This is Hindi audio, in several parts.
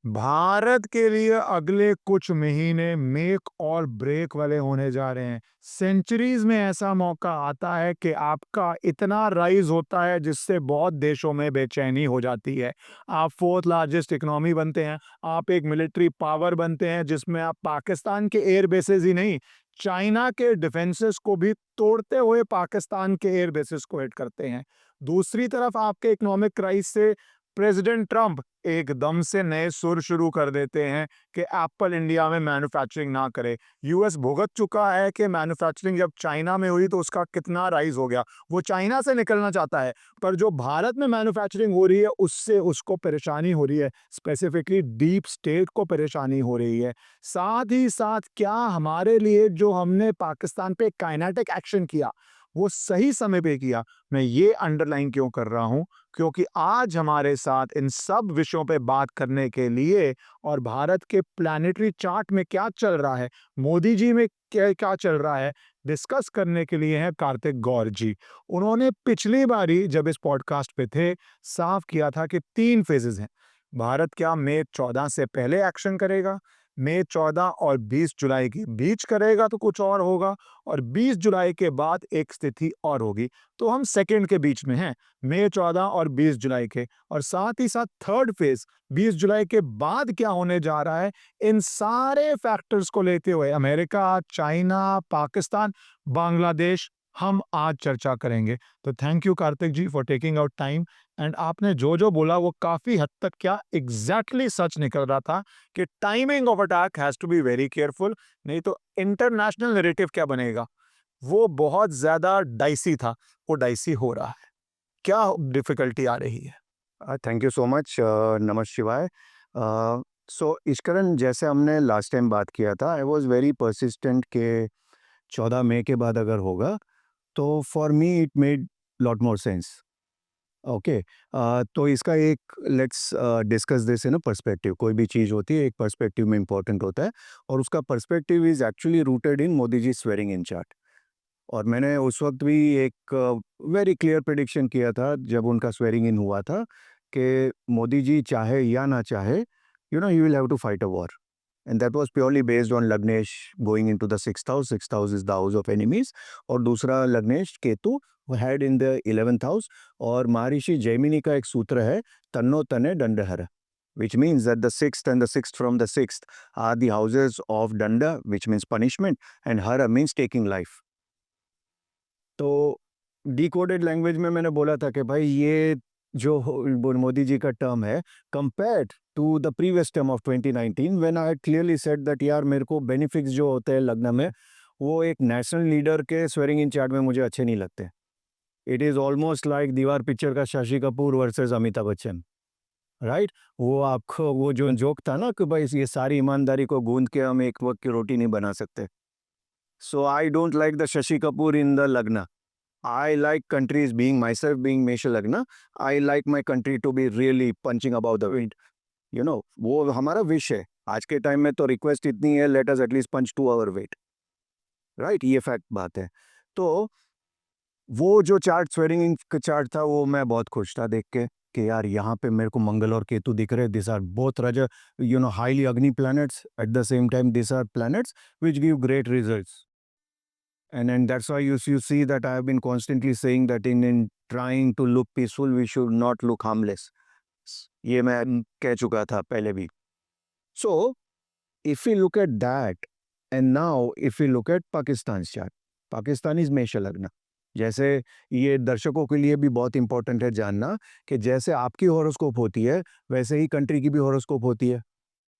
भारत के लिए अगले कुछ महीने मेक और ब्रेक वाले होने जा रहे हैं। सेंचुरीज में ऐसा मौका आता है कि आपका इतना राइज होता है जिससे बहुत देशों में बेचैनी हो जाती है। आप फोर्थ लार्जेस्ट इकोनॉमी बनते हैं, आप एक मिलिट्री पावर बनते हैं जिसमें आप पाकिस्तान के एयर बेसेस ही नहीं, चाइना के डिफेंसेस को भी तोड़ते हुए पाकिस्तान के एयर बेसेस को हिट करते हैं। दूसरी तरफ आपके इकोनॉमिक क्राइसिस से प्रेसिडेंट ट्रंप एकदम से नए सुर शुरू कर देते हैं कि एप्पल इंडिया में मैन्युफैक्चरिंग ना करे। यूएस भुगत चुका है कि मैन्युफैक्चरिंग जब चाइना में हुई तो उसका कितना राइज हो गया। वो चाइना से निकलना चाहता है, पर जो भारत में मैन्युफैक्चरिंग हो रही है उससे उसको परेशानी हो रही है, स्पेसिफिकली डीप स्टेट को परेशानी हो रही है। साथ ही साथ क्या हमारे लिए जो हमने पाकिस्तान पे काइनेटिक एक्शन किया वो सही समय पे किया? मैं ये अंडरलाइन क्यों कर रहा हूं? क्योंकि आज हमारे साथ इन सब विषयों पे बात करने के लिए और भारत के प्लैनेटरी चार्ट में क्या चल रहा है, मोदी जी में क्या क्या चल रहा है, डिस्कस करने के लिए हैं कार्तिक गौर जी। उन्होंने पिछली बारी जब इस पॉडकास्ट पे थे, साफ किया था कि 3 फेजेज़ हैं। भारत क्या मई 14 से पहले एक्शन करेगा, मई 14 और 20 जुलाई के बीच करेगा तो कुछ और होगा, और 20 जुलाई के बाद एक स्थिति और होगी। तो हम सेकंड के बीच में हैं, मई 14 और 20 जुलाई के। और साथ ही साथ थर्ड फेज 20 जुलाई के बाद क्या होने जा रहा है, इन सारे फैक्टर्स को लेते हुए अमेरिका, चाइना, पाकिस्तान, बांग्लादेश, हम आज चर्चा करेंगे। तो thank you Kartik ji for taking out time. And आपने जो जो बोला वो काफी हद तक क्या एग्जैक्टली सच निकल रहा था कि timing of attack has to be very careful, नहीं तो इंटरनेशनल नैरेटिव क्या बनेगा, वो बहुत ज्यादा डाइसी था, वो डाइसी हो रहा है। क्या डिफिकल्टी आ रही है? Thank you so much. नमः शिवाय। सो इश्करन, जैसे हमने लास्ट टाइम बात किया था, आई वाज वेरी परसिस्टेंट के 14 मई के बाद अगर होगा तो for me it made lot more sense. Okay. तो इसका एक let's discuss this in a perspective. कोई भी चीज़ होती है एक पर्सपेक्टिव में इंपॉर्टेंट होता है, और उसका perspective is actually rooted in Modi ji swearing in chart. और मैंने उस वक्त भी एक वेरी क्लियर प्रिडिक्शन किया था जब उनका स्वेरिंग इन हुआ था कि मोदी जी चाहे या ना चाहे, you will have to fight a war. And that was purely based on Lagnesh going into the sixth house. Sixth house is the house of enemies. और दूसरा लग्नेश Ketu had in the 11th house. और महर्षि जैमिनी का एक सूत्र है, तन्नो तने दंडहर, which means that the sixth and the sixth from the sixth are the houses of danda, which means punishment, and hara means taking life. तो डिकोडेड लैंग्वेज में मैंने बोला था कि भाई ये जो मोदी जी का टर्म है, compared to the previous term of 2019, when I clearly said that यार मेरे को बेनिफिट्स जो होते हैं लग्न में, वो एक नेशनल लीडर के स्वेरिंग इन चार्ट में मुझे अच्छे नहीं लगते। इट इज़ ऑलमोस्ट लाइक दीवार पिक्चर का शशि कपूर वर्सेस अमिताभ बच्चन, राइट? वो आपको वो जो जोक था ना कि भाई ये सारी ईमानदारी को गूंद के हम एक वक्त की रोटी नहीं बना सकते। So I don't like the Shashi Kapoor in the lagna. I like countries, being myself being Mesha Lagna, I like my country to be really punching above the weight. वो हमारा विश है। आज के टाइम में तो रिक्वेस्ट इतनी है, let us at least punch to our weight, right? ये फैक्ट बात है। तो वो जो चार्ट, स्वेरिंग का चार्ट था, वो मैं बहुत खुश था देख के कि यार यहाँ पे मेरे को मंगल और केतु दिख रहे। दिस आर बोथ रज highly agni planets, at the same time this are planets which give great results. And that's why you see that I have been constantly saying that in trying to look peaceful, we should not look harmless. ये मैं कह चुका था पहले भी. So if we look at that, and now if we look at Pakistan's chart, Pakistan is मेष लग्न। जैसे ये दर्शकों के लिए भी बहुत इंपॉर्टेंट है जानना कि जैसे आपकी हॉरोस्कोप होती है वैसे ही कंट्री की भी हॉरोस्कोप होती है,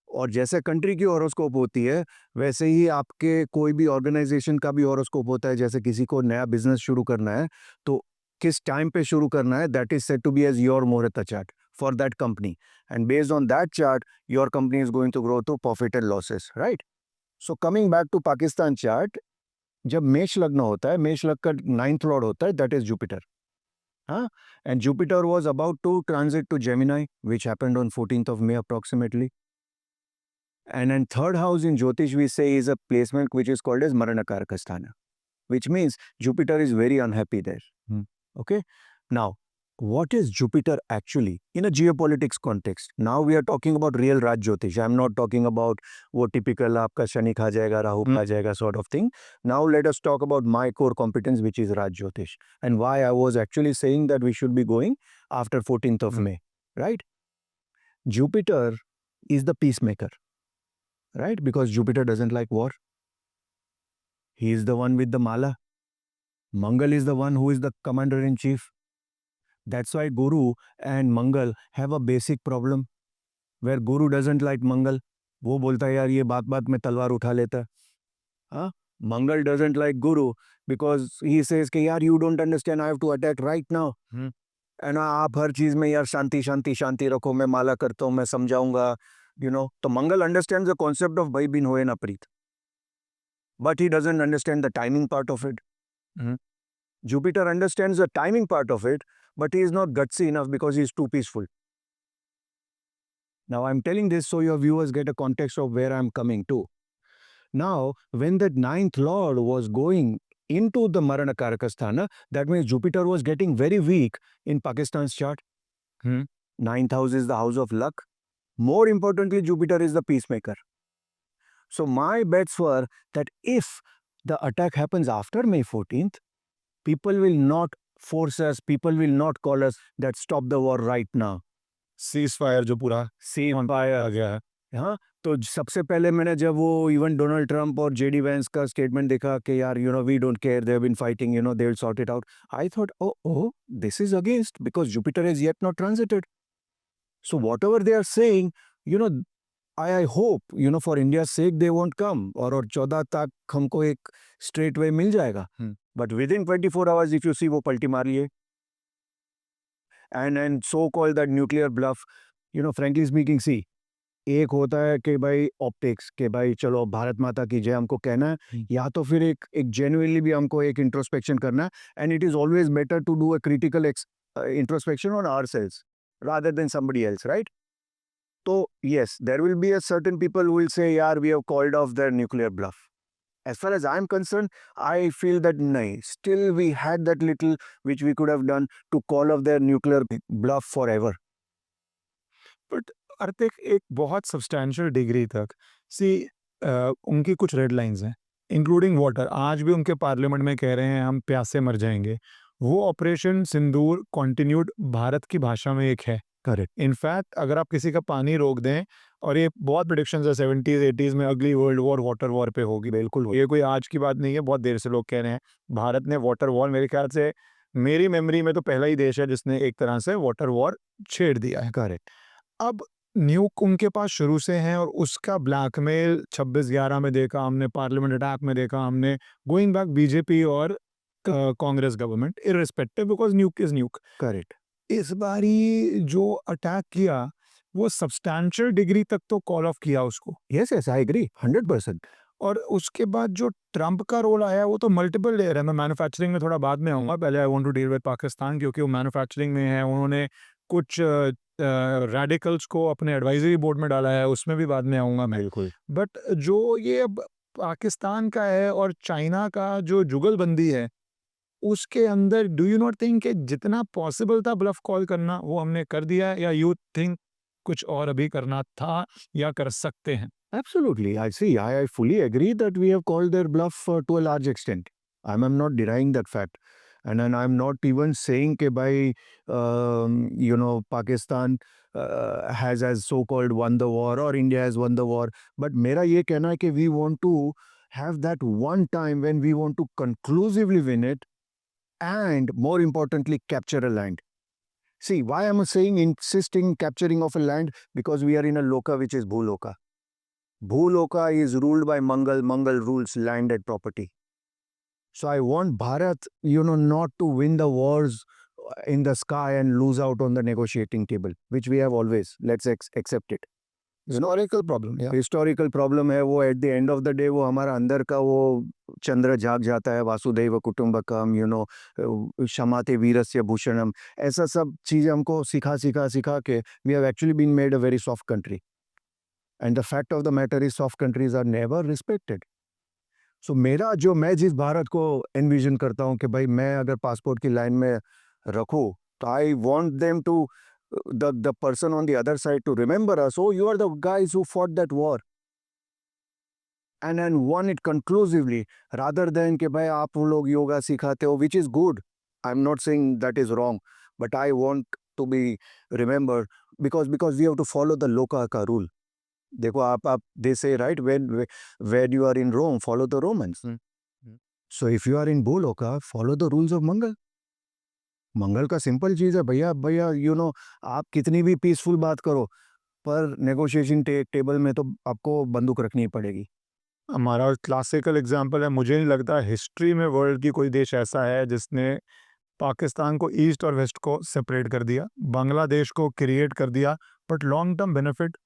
और जैसे कंट्री की हॉरोस्कोप होती है वैसे ही आपके कोई भी ऑर्गेनाइजेशन का भी हॉरोस्कोप होता है। जैसे किसी को नया बिजनेस शुरू करना है तो किस टाइम पे शुरू करना है, that is set to be as your muhurat chart for that company, and based on that chart your company is going to grow to profit and losses, right? So coming back to Pakistan chart, जब मेष लग्न होता है, मेष लग्न का नाइन्थ लॉर्ड होता है, दैट इज जुपिटर। हाँ, and Jupiter was about to transit to Gemini which happened on 14th of May approximately. And in third house in Jyotish, we say is a placement which is called as Maranakaraka Sthana, which means Jupiter is very unhappy there. Okay. Now, what is Jupiter actually in a geopolitics context? Now we are talking about real Raj Jyotish. I'm not talking about वो typical आपका शनि खा जाएगा राहु खा जाएगा sort of thing. Now let us talk about my core competence, which is Raj Jyotish, and why I was actually saying that we should be going after 14th of May, right? Jupiter is the peacemaker, right? Because Jupiter doesn't like war. He is the one with the mala. Mangal is the one who is the commander in chief. That's why Guru and Mangal have a basic problem where Guru doesn't like Mangal. वो बोलता है यार ये बात बात में तलवार उठा लेता है. हाँ? Mangal doesn't like Guru because he says कि यार you don't understand, I have to attack right now. And आप हर चीज में यार शांति शांति शांति रखो, मैं माला करता हूँ, मैं समझाऊंगा, तो Mangal understands the concept of भाई बिन होए ना प्रीत, but he doesn't understand the timing part of it. Jupiter understands the timing part of it, but he is not gutsy enough because he is too peaceful. Now I'm telling this so your viewers get a context of where I'm coming to. Now, when that ninth lord was going into the Marana Karakasthana, that means Jupiter was getting very weak in Pakistan's chart. Ninth house is the house of luck. More importantly, Jupiter is the peacemaker. So my bets were that if the attack happens after May 14th, people will not force us, people will not call us that stop the war right now. Cease fire जो पूरा Cease आ fire. गया है. हाँ, तो सबसे पहले मैंने जब वो इवन डोनाल्ड ट्रंप और जेडी वैंस का स्टेटमेंट देखा कि यार we don't care, they have been fighting, they will sort it out, I thought oh this is against, because Jupiter is yet not transited. So whatever they are saying, I hope, for India's sake they won't come, और 14 तक हमको एक straight way मिल जाएगा. But within 24 hours, if you see, वो पलटी मार लिए. And so called that nuclear bluff, frankly speaking, see, एक होता है कि भाई ऑप्टिक्स के भाई चलो भारत माता की जय हमको कहना है, या तो फिर एक जेन्युइनली भी हमको एक इंट्रोस्पेक्शन करना है, and it is always better to do a critical introspection on ourselves rather than somebody else, right? So yes, there will be a certain people who will say yaar we have called off their nuclear bluff. As far as I'm concerned, I feel that nahi, still we had that little which we could have done to call off their nuclear bluff forever. But अर्थिक एक बहुत सब्सटैंशियल डिग्री तक सी उनकी कुछ रेड लाइंस हैं इंक्लूडिंग वाटर. आज भी उनके पार्लियामेंट में कह रहे हैं हम प्यासे मर जाएंगे. वो ऑपरेशन सिंदूर कॉन्टिन्यूड भारत की भाषा में एक है. करेक्ट. इनफैक्ट अगर आप किसी का पानी रोक दें, और ये बहुत प्रिडिक्शंस है 70s 80s में अगली वर्ल्ड वॉर वाटर वॉर पे होगी. बिल्कुल ये कोई आज की बात नहीं है, बहुत देर से लोग कह रहे हैं. भारत ने वाटर वॉर, मेरे ख्याल से मेरी मेमोरी में तो पहला ही देश है जिसने एक तरह से वाटर वॉर छेड़ दिया है. करेक्ट. अब न्यूक उनके पास शुरू से हैं और उसका ब्लैकमेल 26/11 में देखा हमने, पार्लियामेंट अटैक में देखा हमने, गोइंग बैक बीजेपी और Congress government irrespective, because न्यूक is न्यूक. Correct. इस बारी जो अटैक किया वो सब्सटैंशियल डिग्री तक तो कॉल ऑफ किया उसको. Yes yes, I agree 100%. और उसके बाद जो ट्रंप का रोल आया वो तो मल्टीपल लेयर है. मैं मैन्युफैक्चरिंग में थोड़ा बाद में आऊँगा, पहले I want to deal with Pakistan क्योंकि वो मैन्युफैक्चरिंग में है. उन्होंने कुछ रेडिकल्स को अपने एडवाइजरी बोर्ड में डाला है, उसमें भी बाद में आऊँगा मैं. बिल्कुल. बट जो ये अब पाकिस्तान का है और चाइना का जो जुगलबंदी है, उसके अंदर डू यू नॉट थिंक कि जितना पॉसिबल था ब्लफ कॉल करना वो हमने कर दिया है, या यू थिंक कुछ और अभी करना था या कर सकते हैं? Absolutely. I fully agree that we have called their bluff to a large extent. I'm not denying that fact. And then I'm not even saying that by, Pakistan has so-called won the war or India has won the war. But मेरा ये कहना है कि we want to have that one time when we want to conclusively win it, and more importantly, capture a land. See, why am I saying insisting capturing of a land? Because we are in a loka which is Bhuloka. Bhuloka is ruled by Mangal. Mangal rules land and property. So I want Bharat, not to win the wars in the sky and lose out on the negotiating table, which we have always. Let's accept it. Historical problem. Historical problem है वो. At the end of the day वो हमारा अंदर का वो चंद्र जाग जाता है. वासुदेव कुटुंबकम, क्षमाते वीरस्य भूषणम, ऐसा सब चीज़ें हमको सिखा के we have actually been made a very soft country. And the fact of the matter is soft countries are never respected. So मैं जिस भारत को एनविजन करता हूँ कि भाई मैं अगर पासपोर्ट की लाइन में रखूँ I want them to, the person on the other side to remember us. Oh, you are the guys who fought that war. And won it conclusively, rather than कि भाई आप लोग योगा सिखाते हो, which is good. I'm not saying that is wrong, but I want to be remembered because we have to follow the loka ka rule. देखो आप they say right, when you are in Rome, follow the Romans. So if you are in Boloka, follow the rules of Mangal. मंगल का सिंपल चीज है भैया भैया आप कितनी भी पीसफुल बात करो, पर नेगोशिएशन टेबल में तो आपको बंदूक रखनी पड़ेगी. हमारा क्लासिकल एग्जांपल है, मुझे नहीं लगता हिस्ट्री में वर्ल्ड की कोई देश ऐसा है जिसने पाकिस्तान को ईस्ट और वेस्ट को सेपरेट कर दिया, बांग्लादेश को क्रिएट कर दिया, but long term benefit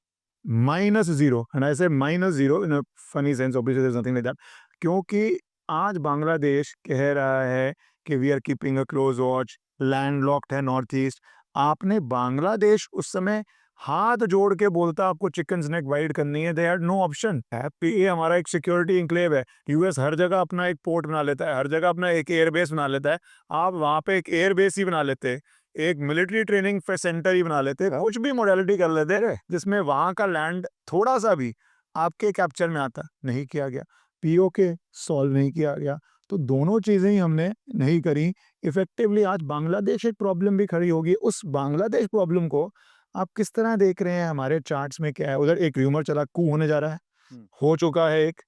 -0. And I say -0 in a funny sense, obviously there is nothing like that, क्योंकि आज बांग्लादेश कह रहा है कि we are keeping a close watch, landlocked है नॉर्थ ईस्ट. आपने बांग्लादेश उस समय हाथ जोड़ के बोलता आपको चिकन स्नैक वाइड करनी है, दे हैड नो ऑप्शन. ये हमारा एक सिक्योरिटी इंक्लेव है, यूएस हर जगह अपना एक पोर्ट बना लेता है, हर जगह अपना एक एयरबेस बना लेता है. आप वहां पे एक एयरबेस ही बना लेते, एक मिलिट्री ट्रेनिंग सेंटर ही बना लेते, कुछ भी मॉडलिटी कर लेते जिसमें वहां का लैंड थोड़ा सा भी आपके कैप्चर में आता. नहीं किया गया, पीओके सॉल्व नहीं किया गया, तो दोनों चीजें ही हमने नहीं करी इफेक्टिवली. आज बांग्लादेश एक प्रॉब्लम भी खड़ी होगी. उस बांग्लादेश प्रॉब्लम को आप किस तरह देख रहे हैं? हमारे चार्ट्स में क्या है? उधर एक र्यूमर चला कू होने जा रहा है, हो चुका है एक,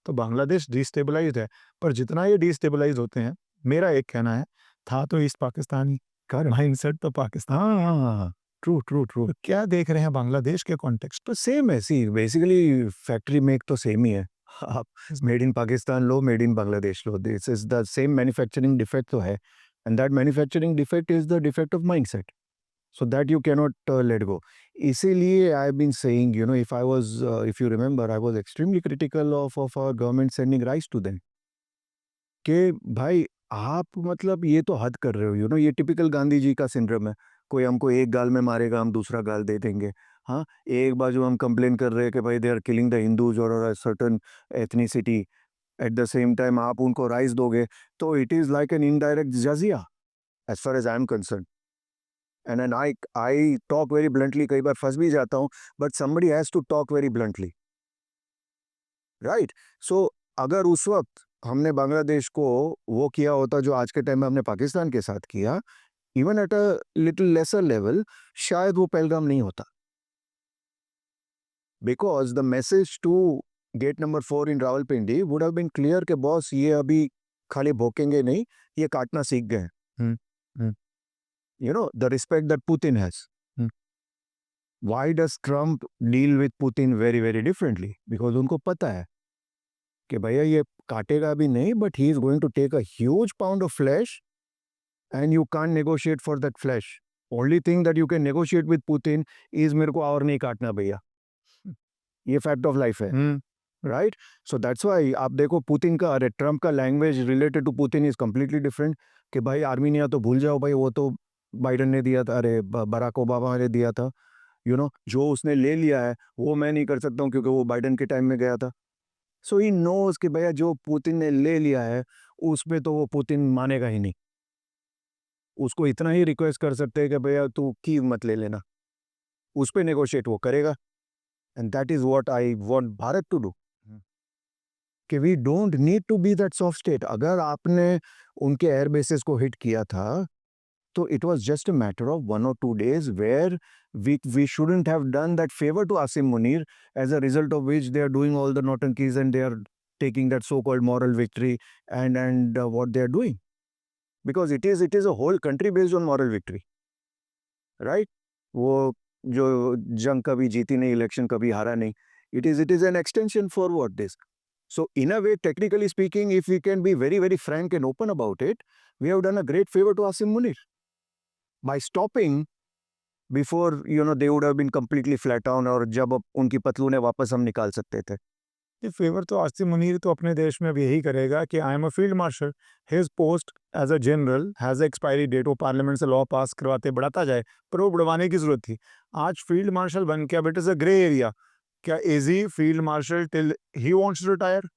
तो बांग्लादेश डिस्टेबलाइज्ड है. पर जितना ये डिस्टेबलाइज होते हैं, मेरा एक कहना है, था तो ईस्ट पाकिस्तानी, कर माइंडसेट तो पाकिस्तान. हाँ, ट्रू ट्रू ट्रू. तो क्या देख रहे हैं बांग्लादेश के कॉन्टेक्स्ट? तो सेम है, सी बेसिकली फैक्ट्री मेक तो सेम ही है. आप made in Pakistan low, made in Bangladesh low, this is the same manufacturing defect तो है, and that manufacturing defect is the defect of mindset. So that you cannot let go. इसीलिए I've been saying, if you remember, I was extremely critical of our government sending rice to them. कि भाई आप मतलब ये तो हद कर रहे हो, ये टिपिकल गांधी जी का सिंड्रोम है. कोई हमको एक गाल में मारेगा, हम दूसरा गाल दे देंगे. हाँ, एक बाजू हम कंप्लेन कर रहे हैं कि भाई they are killing the Hindus और certain ethnicity, at the same time आप उनको राइस दोगे, तो it is like an indirect jizya as far as I am concern. And then I talk very bluntly, कई बार फंस भी जाता हूँ, but somebody has to talk very bluntly, right? So अगर उस वक्त हमने बांग्लादेश को वो किया होता जो आज के टाइम में हमने पाकिस्तान के साथ किया, even at a little lesser level, शायद वो पहलगाम नहीं होता. Because the message to gate number 4 in Rawalpindi would have been clear कि बॉस ये अभी खाली भोंकेंगे नहीं, ये काटना सीख गए. The respect that Putin has. Why does Trump deal with Putin very, very differently? Because उनको पता है कि भैया ये काटेगा भी नहीं, but he is going to take a huge pound of flesh and you can't negotiate for that flesh. Only thing that you can negotiate with Putin is मेरे को और नहीं काटना भैया. ये fact of life है. Right? So that's why आप देखो पुतिन का, अरे ट्रम्प का language related to Putin is completely different. कि भाई आर्मीनिया तो भूल जाओ भाई, वो तो बाइडन ने दिया था, अरे बराक ओबामा ने दिया था. जो उसने ले लिया है वो मैं नहीं कर सकता हूँ क्योंकि वो बाइडन के टाइम में गया था. सो ही नोज कि भैया जो पुतिन ने ले लिया है उसमें तो वो पुतिन मानेगा ही नहीं. उसको इतना ही रिक्वेस्ट कर सकते हैं कि भैया तू कीव मत ले लेना, उस पर नेगोशिएट वो करेगा. And that is what I want Bharat to do. कि we don't need to be that soft state. अगर आपने उनके एयर बेसिस को हिट किया था, so it was just a matter of 1 or 2 days where we shouldn't have done that favor to Asim Munir, as a result of which they are doing all the nautankies and they are taking that so-called moral victory and what they are doing. Because it is a whole country based on moral victory. Right? वो जो जंग कभी जीती नहीं, इलेक्शन कभी हारा नहीं, it is an extension for what this. So in a way, technically speaking, if we can be very, very frank and open about it, we have done a great favor to Asim Munir. By stopping before they would have been completely flat down, और जब उनकी पतलूनें वापस हम निकाल सकते थे. ये फेवर तो आसिम मुनीर तो अपने देश में अब यही करेगा कि I am a field marshal, his post as a general has expiry date. वो पार्लियामेंट से लॉ पास करवाते बढ़ाता जाए, पर वो बढ़वाने की जरूरत थी. आज फील्ड मार्शल बन के अब it is a grey area. क्या is he field marshal till he wants to retire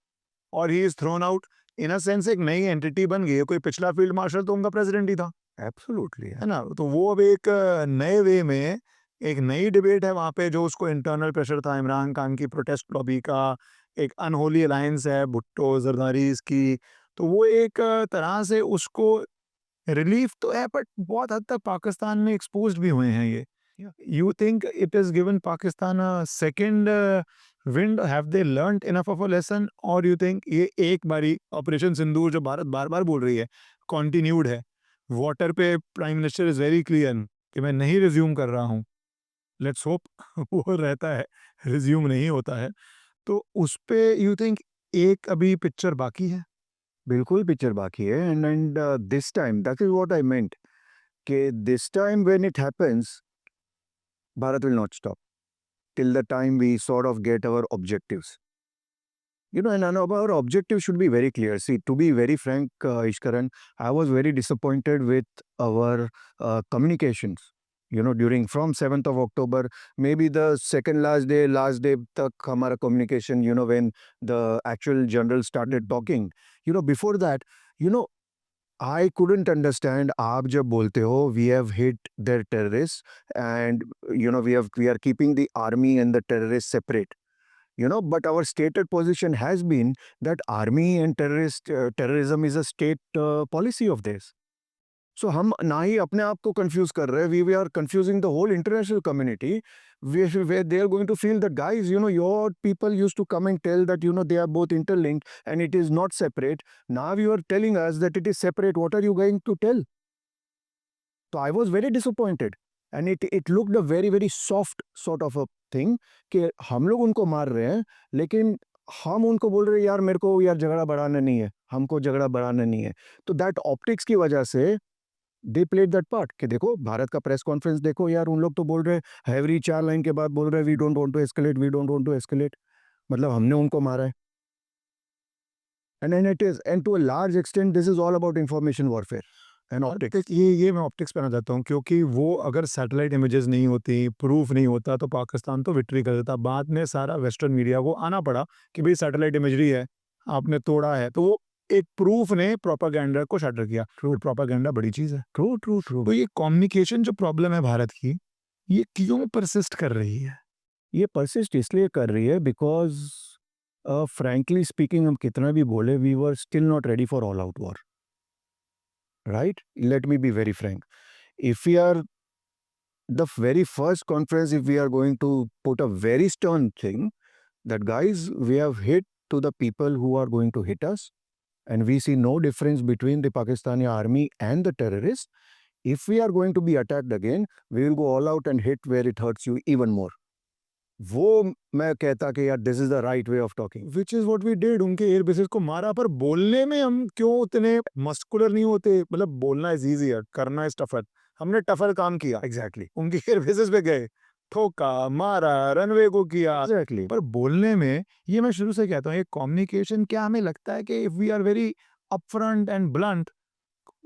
और he is thrown out? In a sense एक नई एंटिटी बन गई है. कोई पिछला फील्ड मार्शल तो उनका प्रेसिडेंट ही था. एब्सोल्युटली है ना? तो वो अब एक नए वे में एक नई डिबेट है वहाँ पे, जो उसको इंटरनल प्रेशर था इमरान खान की प्रोटेस्ट लॉबी का, एक अनहोली अलायंस है भुट्टो ज़रदारीज़ की, तो वो एक तरह से उसको रिलीफ तो है, बट बहुत हद तक पाकिस्तान में एक्सपोज़्ड भी हुए हैं ये। या You think it has given Pakistan a second wind? Have they learnt enough of a lesson? और you think ये एक बारी ऑपरेशन सिंदूर जो भारत बार-बार बोल रही है, कंटिन्यूड है। वाटर पे prime minister is very clear कि मैं नहीं रिज़्यूम कर रहा हूँ। लेट्स होप वो रहता है, रिज़्यूम नहीं होता है। तो उस पे यू थिंक एक अभी पिक्चर बाकी है? बिल्कुल पिक्चर बाकी है and this time that is what I meant कि this time when it happens Bharat will not stop till the time we sort of get our objectives. You know, and our objective should be very clear. See, to be very frank, Ishkaran, I was very disappointed with our communications. You know, during from 7th of October, maybe the second last day, tak hamara communication, you know, when the actual general started talking. You know, before that, you know, I couldn't understand. आप जब बोलते हो, we have hit their terrorists, and you know we are keeping the army and the terrorists separate. You know, but our stated position has been that army and terrorism is a state policy of theirs. So हम ना ही अपने आप को confuse कर रहे हैं, we are confusing the whole international community, where they are going to feel that, guys, you know, your people used to come and tell that, you know, they are both interlinked and it is not separate. Now you are telling us that it is separate. What are you going to tell? So I was very disappointed, and it looked a very soft sort of a thing कि हम लोग उनको मार रहे हैं, लेकिन हम उनको बोल रहे हैं यार मेरे को यार झगड़ा बढ़ाना नहीं है, हमको झगड़ा बढ़ाना नहीं है। तो दैट ऑप्टिक्स की वजह से दे प्लेड दैट पार्ट कि देखो भारत का प्रेस कॉन्फ्रेंस देखो यार, उन लोग तो बोल रहे हैं एवरी 4 लाइन के बाद बोल रहे हैं we don't want to escalate, we don't want to escalate, मतलब हमने उनको मारा है। And and it is and to a large extent this is all about information warfare and और ऑप्टिक्स। देख ये मैं ऑप्टिक्स पे आना चाहता हूँ, क्योंकि वो अगर सैटेलाइट इमेजेस नहीं होती, प्रूफ नहीं होता, तो पाकिस्तान तो विक्ट्री कर देता। बाद में सारा वेस्टर्न मीडिया को आना पड़ा कि भाई सैटेलाइट इमेजरी है, आपने तोड़ा है, तो वो एक प्रूफ ने प्रोपागेंडा को शटर किया। ट्रू, प्रोपागेंडा बड़ी चीज़ है। True true true. तो ये कम्युनिकेशन जो प्रॉब्लम है भारत की, ये क्यों परसिस्ट कर रही है? ये परसिस्ट इसलिए कर रही है बिकॉज फ्रैंकली स्पीकिंग हम कितना भी बोले we were still not ready for all out war, right? Let me be very frank, if we are the very first conference, if we are going to put a very stern thing that, guys, we have hit to the people who are going to hit us, and we see no difference between the Pakistani army and the terrorists. If we are going to be attacked again, we will go all out and hit where it hurts you even more. वो मैं कहता कि यार this is the right way of talking. Which is what we did. उनके एयर बेसिस को मारा, पर बोलने में हम क्यों उतने मस्कुलर नहीं होते? मतलब बोलना इज इजियर, करना इज टफर। हमने टफर काम किया, एग्जैक्टली उनके एयर बेसिस पे गए, ठोका, मारा, रनवे को किया। एग्जैक्टली। पर बोलने में, ये मैं शुरू से कहता हूँ, ये कम्युनिकेशन, क्या हमें लगता है कि if we are very upfront and blunt,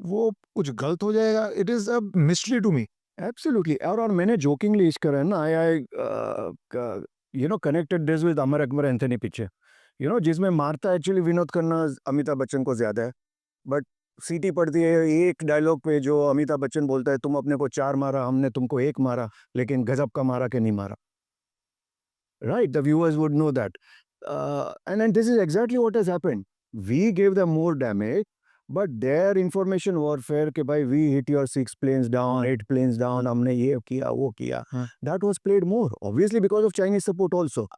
वो कुछ गलत हो जाएगा? It is a mystery to me. Absolutely. और मैंने जोकिंगली इस करा है ना, I you know connected this with Amar Akbar Anthony picture, you know, जिसमें मारता एक्चुअली विनोद खन्ना अमिताभ बच्चन को ज्यादा है, बट सीटी पड़ती है एक डायलॉग पे जो अमिताभ बच्चन बोलता है, तुम अपने को 4 मारा, हमने तुमको 1 मारा, लेकिन गजब का मारा कि नहीं मारा, right? The viewers would know that, and this is exactly what has happened. We gave them more damage, but their information warfare कि भाई we hit your 6 planes down, 8 planes down, हमने ये किया वो किया, हाँ। that was played more obviously because of Chinese support also.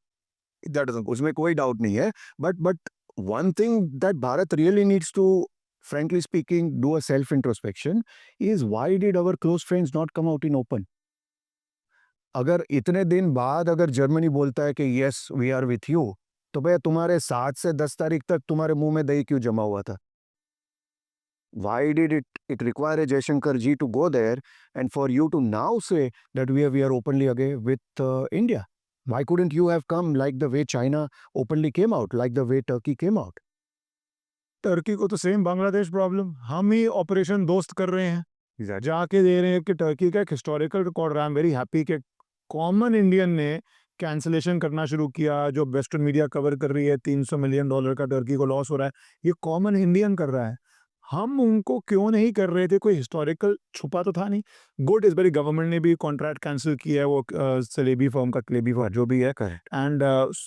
That doesn't, उसमें कोई डाउट नहीं है, but one thing that Bharat really needs to, frankly speaking, do a self introspection is why did our close friends not come out in open? अगर इतने दिन बाद अगर जर्मनी बोलता है कि yes we are with you, तो भैया तुम्हारे 7 से 10 तारीख तक तुम्हारे मुंह में दही क्यों जमा हुआ था? Why did it require a Jaishankar ji to go there and for you to now say that we are openly again with India? Why couldn't you have come like the way China openly came out, like the way Turkey came out? Turkey को तो सेम बांग्लादेश प्रॉब्लम, हम ही ऑपरेशन दोस्त कर रहे हैं, जाके दे रहे हैं। कि टर्की का एक हिस्टोरिकल रिकॉर्ड रहा, आई एम वेरी हैप्पी कि कॉमन इंडियन ने कैंसलेशन करना शुरू किया। जो वेस्टर्न मीडिया कवर कर रही है, $300 मिलियन का टर्की को लॉस हो रहा है, ये कॉमन इंडियन कर रहा है। हम उनको क्यों नहीं कर रहे थे, कोई हिस्टोरिकल छुपा तो था नहीं। गुड इज़ वेरी, गवर्नमेंट ने भी कॉन्ट्रैक्ट कैंसल किया है, वो सलेबी फर्म का, क्लेबी फर्म जो भी है, करेक्ट। एंड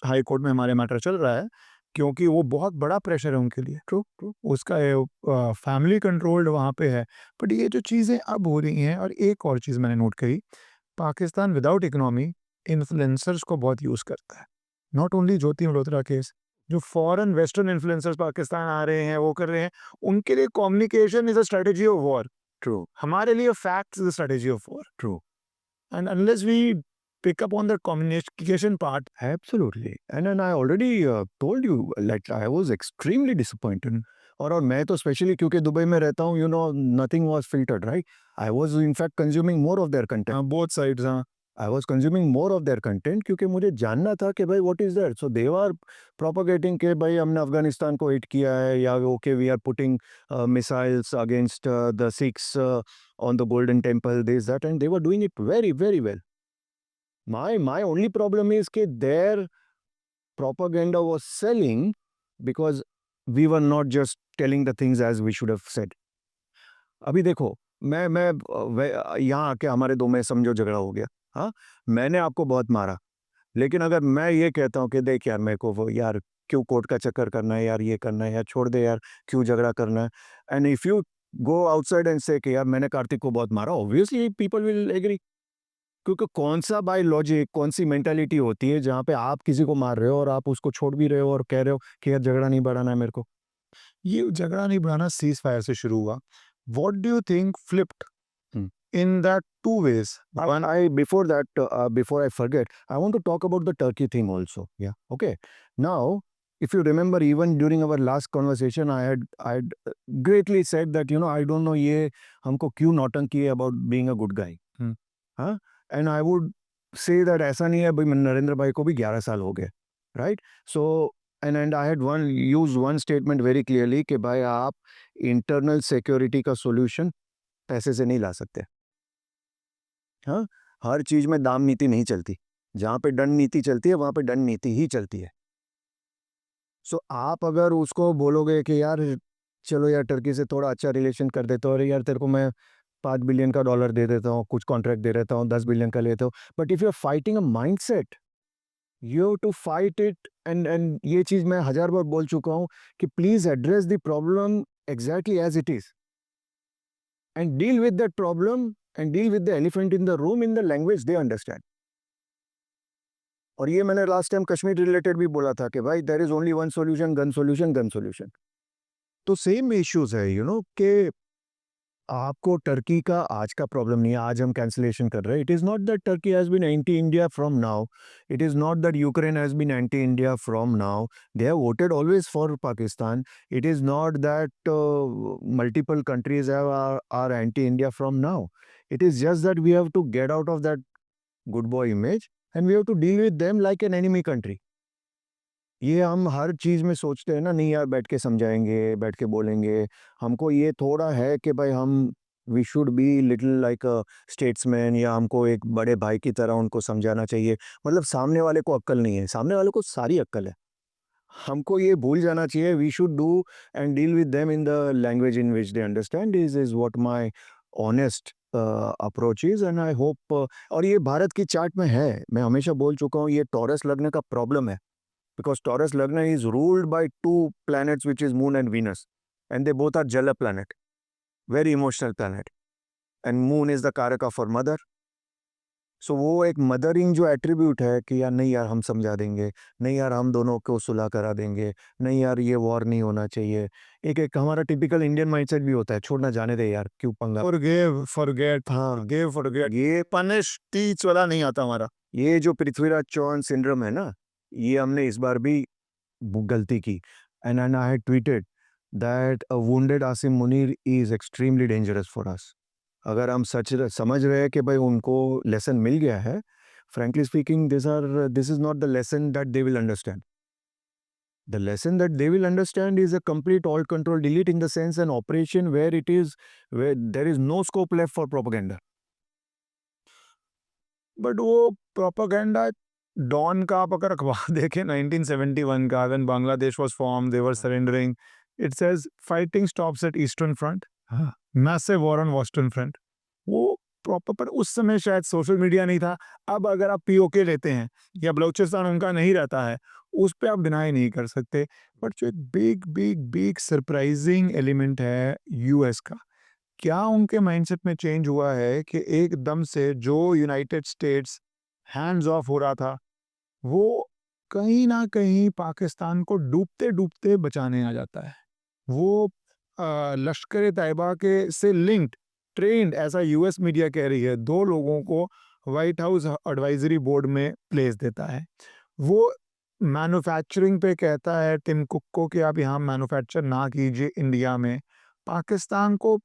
हाई कोर्ट में हमारे मैटर चल रहा है, क्योंकि वो बहुत बड़ा प्रेशर है उनके लिए। True, true. उसका फैमिली कंट्रोल्ड वहाँ पे है। बट ये जो चीज़ें अब हो रही हैं, और एक और चीज़ मैंने नोट करी, पाकिस्तान विदाउट इकोनॉमी इन्फ्लुएंसर्स को बहुत यूज़ करता है। Not only Jyoti Malhotra case, जो फॉरेन वेस्टर्न इन्फ्लुएंसर्स पाकिस्तान आ रहे हैं, वो कर रहे हैं, उनके लिए communication is a strategy of war. True, हमारे लिए facts is a strategy of war, true. And unless we pick up on the communication part. Absolutely. And I already told you, like I was extremely disappointed. और मैं तो स्पेशली क्योंकि दुबई में रहता हूँ, nothing was filtered, right? I was in fact consuming more of their content. Both sides, हाँ। I was consuming more of their content क्योंकि मुझे जानना था कि भाई what is that. So they are propagating के भाई हमने अफगानिस्तान को हिट किया है, या okay we are putting missiles against the Sikhs on the Golden Temple, this that, and they were doing it very very well. My only problem is that their propaganda was selling because we were not just telling the things as we should have said. अभी देखो, यहाँ आके हमारे दो में समझो झगड़ा हो गया। हाँ, मैंने आपको बहुत मारा, लेकिन अगर मैं ये कहता हूँ कि देख यार मेरे को वो यार क्यों कोर्ट का चक्कर करना है यार, ये करना है यार, छोड़ दे यार, क्यों झगड़ा करना है। And if you go outside and से कि यार मैंने कार्तिक को बहुत मारा, ऑब्वियसली पीपल विल एग्री। क्योंकि कौन-सा बाय लॉजिक, कौन-सी मेंटालिटी होती है जहाँ पे आप किसी को मार रहे हो और आप उसको छोड़ भी रहे हो और कह रहे हो कि यार झगड़ा नहीं बढ़ाना है मेरे को। ये झगड़ा नहीं बढ़ाना सीज़ फायर से शुरू हुआ। What do you think flipped Hmm. in that two ways? One, Before that, before I forget, I want to talk about the Turkey thing also. Yeah. Okay. Now, if you remember, even during our last conversation, I had greatly said that I don't know ये हमको क्यों नौटंकी है about being a good guy. Hmm. हाँ, and I would say that ऐसा नहीं है भाई, नरेंद्र भाई को भी 11 साल हो गए, right? So and I had one statement very clearly कि भाई आप इंटरनल सिक्योरिटी का सॉल्यूशन पैसे से नहीं ला सकते। हाँ, हर चीज में दाम नीति नहीं चलती, जहाँ पे दंड नीति चलती है वहाँ पे दंड नीति ही चलती है। सो आप अगर उसको बोलोगे कि यार चलो यार टर्की से थोड़ा अच्छा रिलेशन कर देते हो, अरे यार तेरे को मैं 5 बिलियन का डॉलर दे देता हूँ, कुछ कॉन्ट्रैक्ट दे देता हूँ, 10 बिलियन का लेते हो, but if you are fighting a mindset, you have to fight it. And ये चीज मैं हजार बार बोल चुका हूँ कि please address the problem exactly as it is and deal with that problem and deal with the elephant in the room in the language they understand. और ये मैंने लास्ट टाइम कश्मीर रिलेटेड भी बोला था कि भाई there is only one solution, gun solution, gun solution. तो सेम इश्यूज है कि आपको टर्की का आज का प्रॉब्लम नहीं है, आज हम कैंसिलेशन कर रहे हैं। It is not that Turkey has been anti India from now, it is not that Ukraine has been anti India from now, they have voted always for Pakistan. It is not that multiple countries have are anti India from now, it is just that we have to get out of that good boy image and we have to deal with them like an enemy country. ये हम हर चीज़ में सोचते हैं ना, नहीं यार बैठ के समझाएँगे, बैठ के बोलेंगे। हमको ये थोड़ा है कि भाई हम we should be little like a statesman, या हमको एक बड़े भाई की तरह उनको समझाना चाहिए। मतलब सामने वाले को अक्ल नहीं है, सामने वाले को सारी अक्ल है। हमको ये भूल जाना चाहिए, we should do and deal with them in the language in which they understand, is what my honest approach is and I hope. और ये भारत की चार्ट में है, मैं हमेशा बोल चुका हूँ, ये टॉरस लगने का प्रॉब्लम है। Because Taurus Lagna is ruled by two planets, which is Moon and Venus, and they both are Jala planet, very emotional planet, and Moon is the Karaka for mother. So वो एक मदरिंग जो एट्रीब्यूट है कि यार नहीं यार हम समझा देंगे, नहीं यार हम दोनों को सुलह करा देंगे, नहीं यार ये वॉर नहीं होना चाहिए। एक हमारा टिपिकल इंडियन माइंडसेट भी होता है, छोड़ना जाने दे यार क्यों पंगा। forgive, forget, हाँ, forgive, forget, ये punish, teach वाला नहीं आता हमारा। ये जो पृथ्वीराज चौहान सिंड्रोम है ना, ये हमने इस बार भी गलती की। And I had tweeted that a wounded Asim Munir is extremely dangerous for us. अगर हम समझ रहे हैं कि भाई उनको लेसन मिल गया है, frankly speaking this is not the lesson that they will understand. The lesson that they will understand is a complete all control delete in the sense an operation where there is no scope left for propaganda. But वो प्रोपेगेंडा डॉन का आप अगर अखबार देखें 1971 का, when Bangladesh was form, they were surrendering, it says fighting stops at eastern front, हाँ, massive war on western front. वो प्रॉपर, पर उस समय शायद सोशल मीडिया नहीं था। अब अगर आप पीओके लेते हैं या बलूचिस्तान उनका नहीं रहता है, उस पे आप डिनाई नहीं कर सकते। बट जो एक big big big surprising element है यूएस का, क्या उनके माइंडसेट में चेंज हुआ है कि एकदम से जो यूनाइटेड स्टेट्स हैंड्स ऑफ हो रहा था, वो कहीं न कहीं पाकिस्तान को डूबते-डूबते बचाने आ जाता है। वो लश्कर-ए-तैयबा के से लिंक्ड, ट्रेन्ड, ऐसा यूएस मीडिया कह रही है, 2 लोगों को व्हाइट हाउस एडवाइजरी बोर्ड में प्लेस देता है। वो मैन्युफैक्चरिंग पे कहता है टिम कुक को कि आप यहाँ मैन्युफैक्चर ना कीजिए इंडिया में। पाकिस्तान को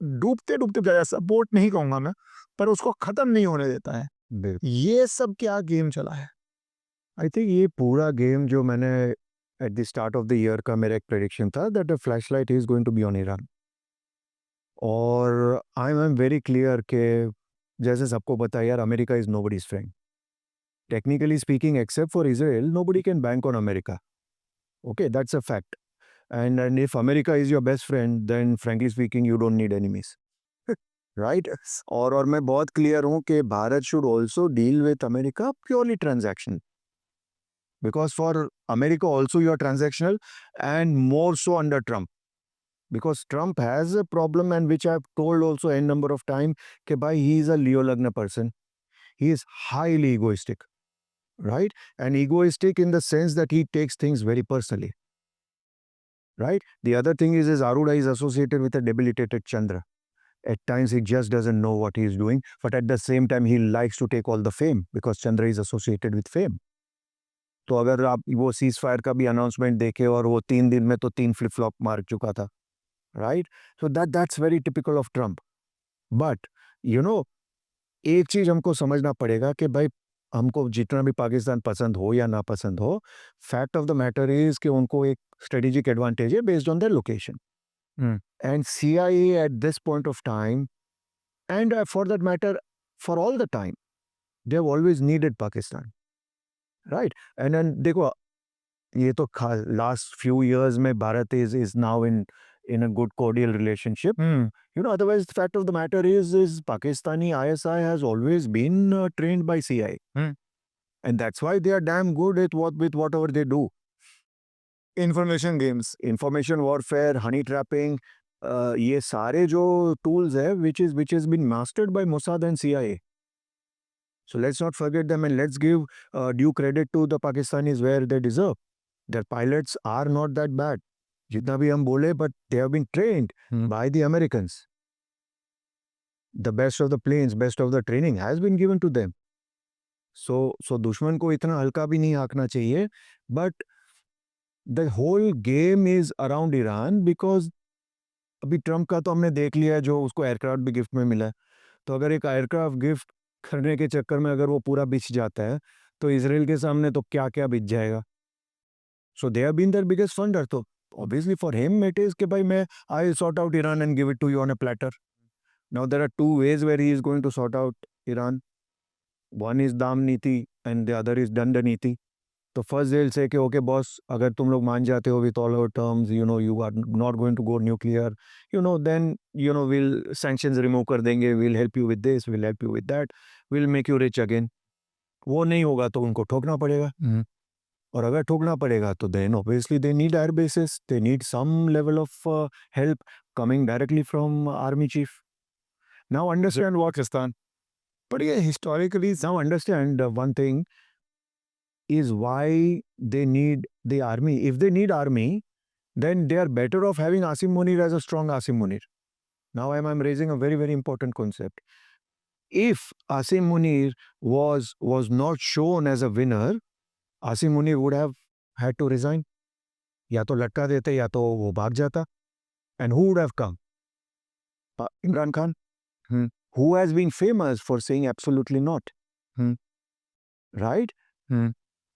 डूबते-डूबते बचाया, सपोर्ट नहीं कहूँगा मैं, पर उसको खत्म नहीं होने देता है। बिल्कुल। ये सब क्या गेम चला है? आई थिंक ये पूरा गेम जो मैंने at the start of the year का मेरा एक प्रेडिक्शन था that the flashlight is going to be on Iran. और आई एम वेरी क्लियर कि जैसे सबको पता है यार, America is nobody's friend. Technically speaking except for Israel, nobody can bank on America. Okay, that's a fact. And if America is your best friend, then frankly speaking you don't need enemies. Right? और मैं बहुत क्लियर हूँ कि Bharat should also deal with America purely transaction, because for America also you are transactional, and more so under Trump, because Trump has a problem, and which I've told also n number of time कि भाई he is a Leo Lagna person. He is highly egoistic, right? And egoistic in the sense that he takes things very personally, right? The other thing is Aruda is associated with a debilitated Chandra. At times he just doesn't know what he is doing, but at the same time he likes to take all the fame because Chandra is associated with fame. तो अगर आप वो सीज़ फायर का भी अनाउंसमेंट देखें, और वो 3 दिन में तो 3 फ्लिप फ्लॉप मार चुका था, right? So that's very typical of Trump. But you know, एक चीज़ हमको समझना पड़ेगा कि भाई, हमको जितना भी पाकिस्तान पसंद हो या ना पसंद हो, fact of the matter is कि उनको एक स्ट्रेटेजिक एडवांटेज है बेस्ड ऑन देयर लोकेशन। हुँ। And CIA at this point of time, and for that matter for all the time, they have always needed Pakistan, right? And then देखो, ये तो लास्ट फ्यू इयर्स में Bharat is now in a good cordial relationship. हुँ। Otherwise the fact of the matter is Pakistani ISI has always been trained by CIA, hmm. and that's why they are damn good at with whatever they do. Information games. Information warfare, honey trapping, ये सारे जो tools है which has been mastered by Mossad and CIA. So let's not forget them, and let's give due credit to the Pakistanis where they deserve. Their pilots are not that bad. जितना भी हम बोले, but they have been trained hmm. by the Americans. The best of the planes, best of the training has been given to them. So दुश्मन को इतना हल्का भी नहीं आंकना चाहिए, but the whole game is around Iran because अभी ट्रम्प का तो हमने देख लिया है, जो उसको एयरक्राफ्ट भी गिफ्ट में मिला है। तो अगर एक एयरक्राफ्ट गिफ्ट करने के चक्कर में अगर वो पूरा बिछ जाता है, तो इसराइल के सामने तो क्या-क्या बिछ जाएगा। So they have been their biggest funder. So obviously for him it is कि भाई मैं I'll sort out Iran and give it to you on a platter. Now there are two ways where he is going to sort out Iran. One is Dam Niti and the other is Danda Niti. तो first they'll say कि okay boss, अगर तुम लोग मान जाते हो with all our terms, you are not going to go nuclear, then we'll sanctions remove कर देंगे, we'll help you with this, we'll help you with that, we'll make you rich again. वो नहीं होगा तो उनको ठोकना पड़ेगा। हुँ। और अगर ठोकना पड़ेगा तो then obviously they need air bases, they need some level of help coming directly from army chief. Now understand what Pakistan. पर ये historically now understand one thing is why they need the army. If they need army, then they are better off having Asim Munir as a strong Asim Munir. Now I'm raising a very, very important concept. If Asim Munir was not shown as a winner, Asim Munir would have had to resign. या तो लटका देते या तो वो भाग जाता. And who would have come? Imran Khan, Hmm. who has been famous for saying absolutely not. Hmm. Right? Hmm.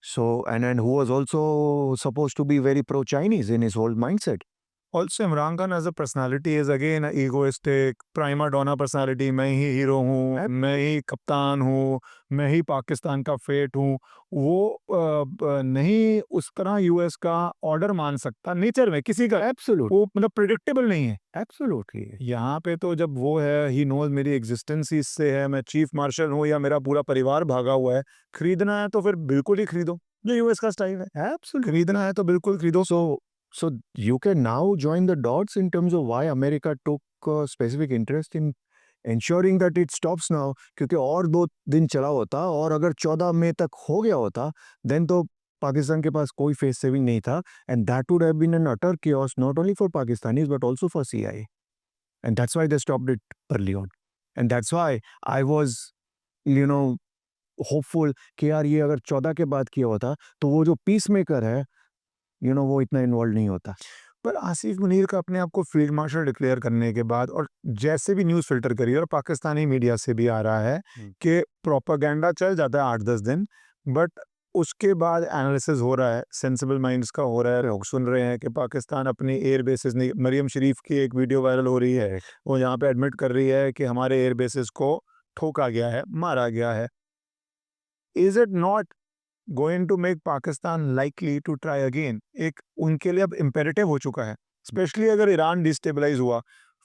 So, and who was also supposed to be very pro-Chinese in his whole mindset. Also Imran Khan as a personality is again egoistic prima donna personality, मैं ही हीरो हूँ, मैं ही कप्तान हूँ, मैं ही पाकिस्तान का फेट हूँ। वो नहीं उस तरह यूएस का ऑर्डर मान सकता नेचर में किसी का, एब्सोल्यूट वो मतलब प्रिडिक्टेबल नहीं है। एब्सोल्युटली यहाँ पे तो जब वो है, ही नोज मेरी एग्जिस्टेंस ही इससे है, मैं चीफ मार्शल हूँ या मेरा पूरा परिवार भागा हुआ है, खरीदना है तो फिर बिल्कुल ही खरीदो, जो यूएस का स्टाइल है। एब्सोल्युटली खरीदना है तो बिल्कुल खरीदो। So you can now join the dots in terms of why America took a specific interest in ensuring that it stops now. क्योंकि और 2 दिन चला होता और अगर 14 मई तक हो गया होता, then तो पाकिस्तान के पास कोई फेस सेविंग नहीं था, and that would have been an utter chaos not only for Pakistanis but also for CIA. And that's why they stopped it early on. And that's why I was, you know, hopeful कि यार ये अगर 14 के बाद किया होता, तो वो जो पीस मेकर है, वो इतना इन्वॉल्व नहीं होता। पर आसिफ मुनीर का अपने आप को फील्ड मार्शल डिक्लेयर करने के बाद और जैसे भी न्यूज़ फिल्टर करिए, और पाकिस्तानी मीडिया से भी आ रहा है कि प्रोपेगेंडा चल जाता है 8-10 दिन, बट उसके बाद एनालिसिस हो रहा है, सेंसिबल माइंड्स का हो रहा है, लोग सुन रहे हैं कि पाकिस्तान अपनी एयर बेसिस नहीं, मरियम शरीफ की एक वीडियो वायरल हो रही है, वो यहाँ पे एडमिट कर रही है कि हमारे एयर बेसिस को ठोका गया है, मारा गया है। Is it not going to make Pakistan likely to try again? एक उनके लिए अब इम्पेरेटिव हो चुका है, स्पेशली अगर ईरान डिस्टेबलाइज हुआ,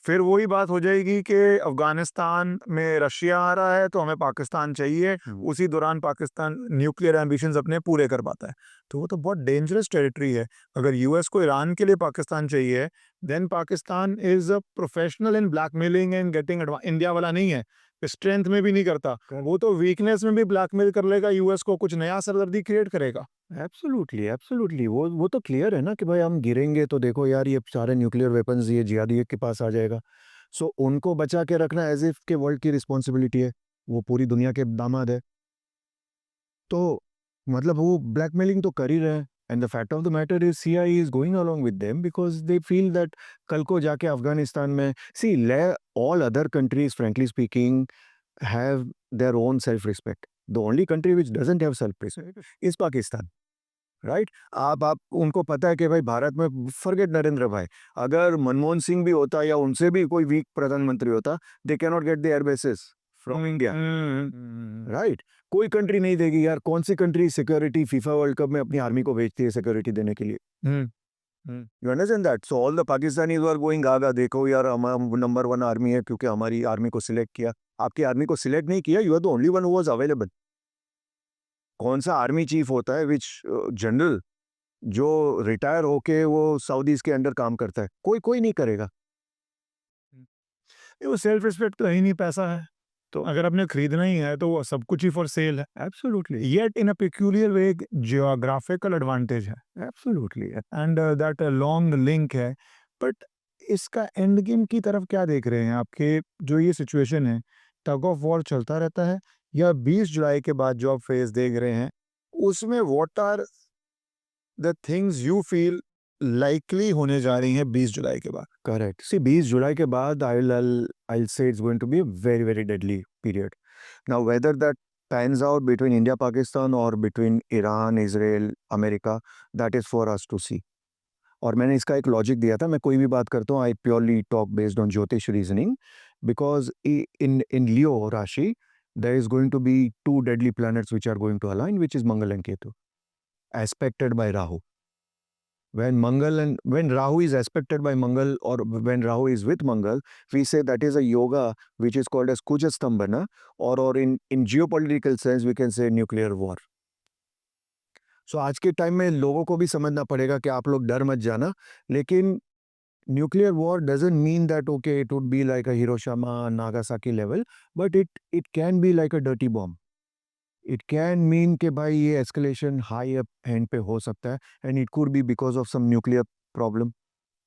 फिर वही बात हो जाएगी कि अफगानिस्तान में रशिया आ रहा है तो हमें पाकिस्तान चाहिए, उसी दौरान पाकिस्तान न्यूक्लियर एम्बिशंस अपने पूरे कर पाता है। तो वो तो बहुत डेंजरस टेरिटरी है। अगर यूएस को ईरान के लिए पाकिस्तान चाहिए, then Pakistan is a professional in blackmailing and getting advance. India वाला नहीं है, स्ट्रेंथ में भी नहीं करता, वो तो वीकनेस में भी ब्लैकमेल कर लेगा यूएस को, कुछ नया सरदर्दी क्रिएट करेगा। एब्सोल्युटली एब्सोल्युटली वो तो क्लियर है ना कि भाई हम गिरेंगे तो देखो यार ये सारे न्यूक्लियर वेपन्स ये जिहादियों के पास आ जाएगा। सो उनको बचा के रखना एज इफ के वर्ल्ड की रिस्पॉन्सिबिलिटी है, वो पूरी दुनिया के दामाद है, तो मतलब वो ब्लैकमेलिंग तो कर ही रहे हैं। And the fact of the matter is CIA is going along with them because they feel that कल को जाके अफगानिस्तान में सी ले all other countries frankly speaking have their own self-respect. The only country which doesn't have self-respect is Pakistan. Right आप उनको पता है कि भाई भारत में फॉरगेट नरेंद्र भाई, अगर मनमोहन सिंह भी होता या उनसे भी कोई वीक प्रधानमंत्री होता, they can not get the air basis from India. Right कोई कंट्री नहीं देगी यार। कौन सी country security FIFA World Cup में अपनी आर्मी को भेजती है सिक्योरिटी देने के लिए? You understand that? So all the Pakistanis are going आगा, देखो यार हम नंबर 1 आर्मी है क्योंकि हमारी आर्मी को सिलेक्ट किया। आपकी आर्मी को सिलेक्ट नहीं किया, you are the only one who was available. कौन सा आर्मी चीफ होता है विच जनरल जो रिटायर होके वो सऊदीज के अंडर काम करता है? कोई कोई नहीं करेगा। वो सेल्फ रिस्पेक्ट तो है ही नहीं, पैसा है तो अगर आपने खरीदना ही है तो वो सब कुछ ही फॉर सेल है। Absolutely yet in a peculiar way geographical advantage है, absolutely and that long link है। बट इसका एंड गेम की तरफ क्या देख रहे हैं आपके? जो ये सिचुएशन है, टग ऑफ वॉर चलता रहता है, या 20 जुलाई के बाद जो आप फेज देख रहे हैं उसमें what are the things you feel likely होने जा रही हैं 20 जुलाई के बाद? करेक्ट। सी 20 जुलाई के बाद I'll say it's going to be a very very deadly period. Now whether that pans out between India Pakistan or between Iran Israel America, that is for us to see. और मैंने इसका एक लॉजिक दिया था, मैं कोई भी बात करता हूँ आई प्योरली टॉक बेस्ड ऑन ज्योतिष रीजनिंग, बिकॉज इन लियो राशि there is going to be 2 deadly planets which are going to align, which is Mangal and Ketu, aspected by Rahu. When Rahu is aspected by Mangal or when Rahu is with Mangal, we say that is a yoga which is called as Kuja Stambhana, or in geopolitical sense we can say nuclear war. So आज के टाइम में लोगों को भी समझना पड़ेगा कि आप लोग डर मत जाना, लेकिन nuclear war doesn't mean that okay it would be like a Hiroshima Nagasaki level, but it can be like a dirty bomb. It can mean कि भाई ये escalation high up hand पे हो सकता है, and it could be because of some nuclear problem.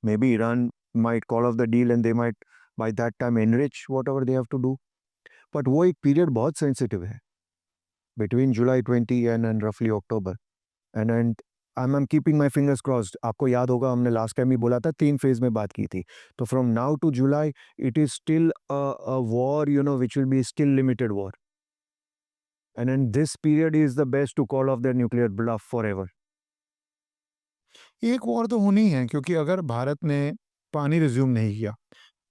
Maybe Iran might call off the deal and they might by that time enrich whatever they have to do. But वो एक period बहुत sensitive है between July 20 and roughly October. And I'm keeping my fingers crossed. आपको याद होगा हमने लास्ट टाइम ही बोला था 3 फेज में बात की थी, तो from now to July it is still a war, which will be still limited war. And then this period is the best to call off their nuclear bluff forever. एक वॉर तो होनी है, क्योंकि अगर भारत ने पानी रिज्यूम नहीं किया।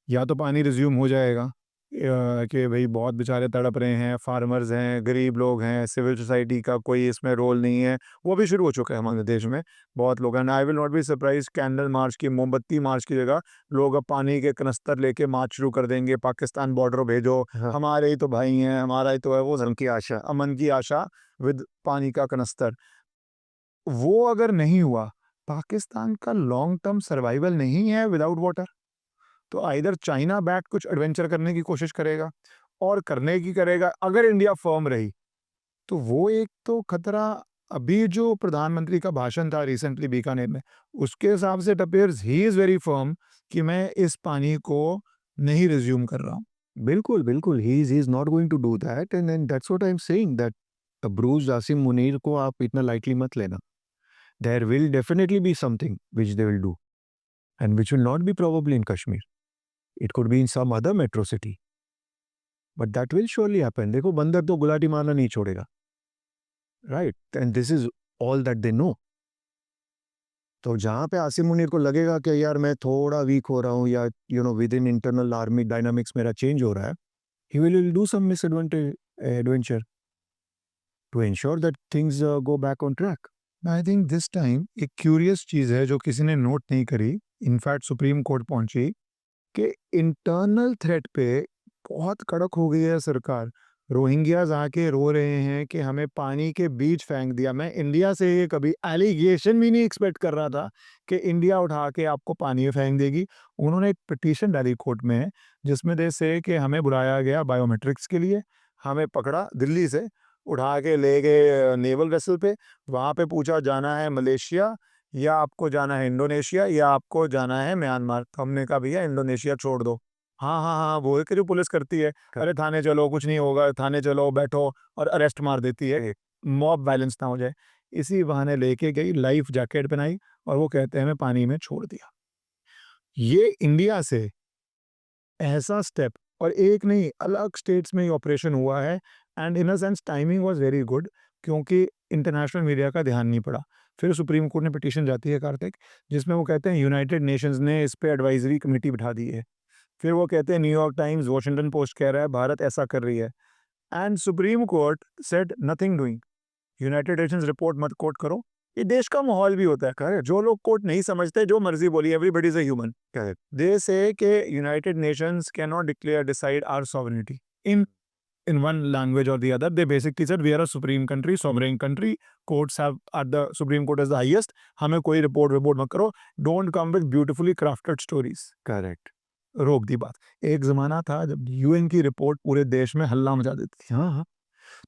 या तो पानी रिज्यूम हो जाएगा कि भाई बहुत बेचारे तड़प रहे हैं, फार्मर्स हैं, गरीब लोग हैं, सिविल सोसाइटी का कोई इसमें रोल नहीं है, वो भी शुरू हो चुका है हमारे देश में। बहुत लोग हैं, I will not be surprise candle march की, मोमबत्ती मार्च की जगह लोग अब पानी के कनस्तर लेके मार्च शुरू कर देंगे, पाकिस्तान बॉर्डर भेजो, हाँ, हमारे ही तो भाई हैं, हमारा ही तो है वो मन की आशा। अमन की आशा विद पानी का कनस्तर। वो अगर नहीं हुआ, पाकिस्तान का लॉन्ग टर्म सर्वाइवल नहीं है विदाउट वाटर। तो आइदर चाइना बैक कुछ एडवेंचर करने की कोशिश करेगा और करने की करेगा, अगर इंडिया फर्म रही तो वो एक तो खतरा। अभी जो प्रधानमंत्री का भाषण था रिसेंटली बीकानेर में, उसके हिसाब से it appears he is very firm कि मैं इस पानी को नहीं रिज्यूम कर रहा हूँ। बिल्कुल, बिल्कुल, he is not going to do that and that's what I am saying that Bruce Asim Munir को आप इतना लाइटली मत लेना। There will definitely be something which they will do and which will not be probably in Kashmir. It could be in some other metro city, but that will surely happen. देखो बंदर तो गुलाटी मारना नहीं छोड़ेगा, right? And this is all that they know. तो जहाँ पे आसिम मुनीर को लगेगा कि यार मैं थोड़ा वीक हो रहा हूँ या with in internal army dynamics मेरा चेंज हो रहा है, he will do some misadventure adventure to ensure that things go back on track. I think this time एक क्यूरियस चीज है जो किसी ने नोट नहीं करी, इनफैक्ट सुप्रीम कोर्ट पहुंची, कि इंटरनल थ्रेट पे बहुत कड़क हो गई है सरकार। रोहिंग्याज आके रो रहे हैं कि हमें पानी के बीच फेंक दिया। मैं इंडिया से ये कभी एलिगेशन भी नहीं एक्सपेक्ट कर रहा था कि इंडिया उठा के आपको पानी में फेंक देगी। उन्होंने एक पिटीशन डाली कोर्ट में जिसमें दे से कि हमें बुलाया गया बायोमेट्रिक्स के लिए, हमें पकड़ा दिल्ली से, उठा के ले गए नेवल वेसल पे, वहाँ पे पूछा जाना है मलेशिया या आपको जाना है इंडोनेशिया या आपको जाना है म्यांमार। तो हमने कहा भैया इंडोनेशिया छोड़ दो। हाँ, हाँ, हाँ, वो है कि जो पुलिस करती है, अरे थाने चलो कुछ नहीं होगा, थाने चलो बैठो, और अरेस्ट मार देती है, मॉब वायलेंस ना हो जाए। इसी बहाने लेके गई, लाइफ जैकेट पहनाई और वो कहते हैं हमें पानी में छोड़ दिया। ये इंडिया से ऐसा स्टेप, और एक नहीं अलग स्टेट्स में ये ऑपरेशन हुआ है, and in a sense timing was very good क्योंकि इंटरनेशनल मीडिया का ध्यान नहीं पड़ा। फिर सुप्रीम कोर्ट ने पिटीशन जाती है कार्तिक, जिसमें वो कहते हैं यूनाइटेड नेशंस ने इस पे एडवाइजरी कमेटी बिठा दी है। फिर वो कहते हैं न्यूयॉर्क टाइम्स, वॉशिंगटन पोस्ट कह रहा है भारत ऐसा कर रही है, and supreme court said nothing doing. United Nations report मत कोट करो। ये देश का माहौल भी होता है, करेक्ट? जो लोग कोर्ट नहीं समझते, जो मर्जी बोलिए, everybody is a human, correct? They say कि United Nations can not declare decide our sovereignty in one language or the other. They basically said we are a supreme country, sovereign country. Courts have at the Supreme Court as the highest. हमें कोई रिपोर्ट मत करो. Don't come with beautifully crafted stories. Correct. रोक दी बात। एक जमाना था जब यूएन की रिपोर्ट पूरे देश में हल्ला मचा देती थी। हाँ, हाँ।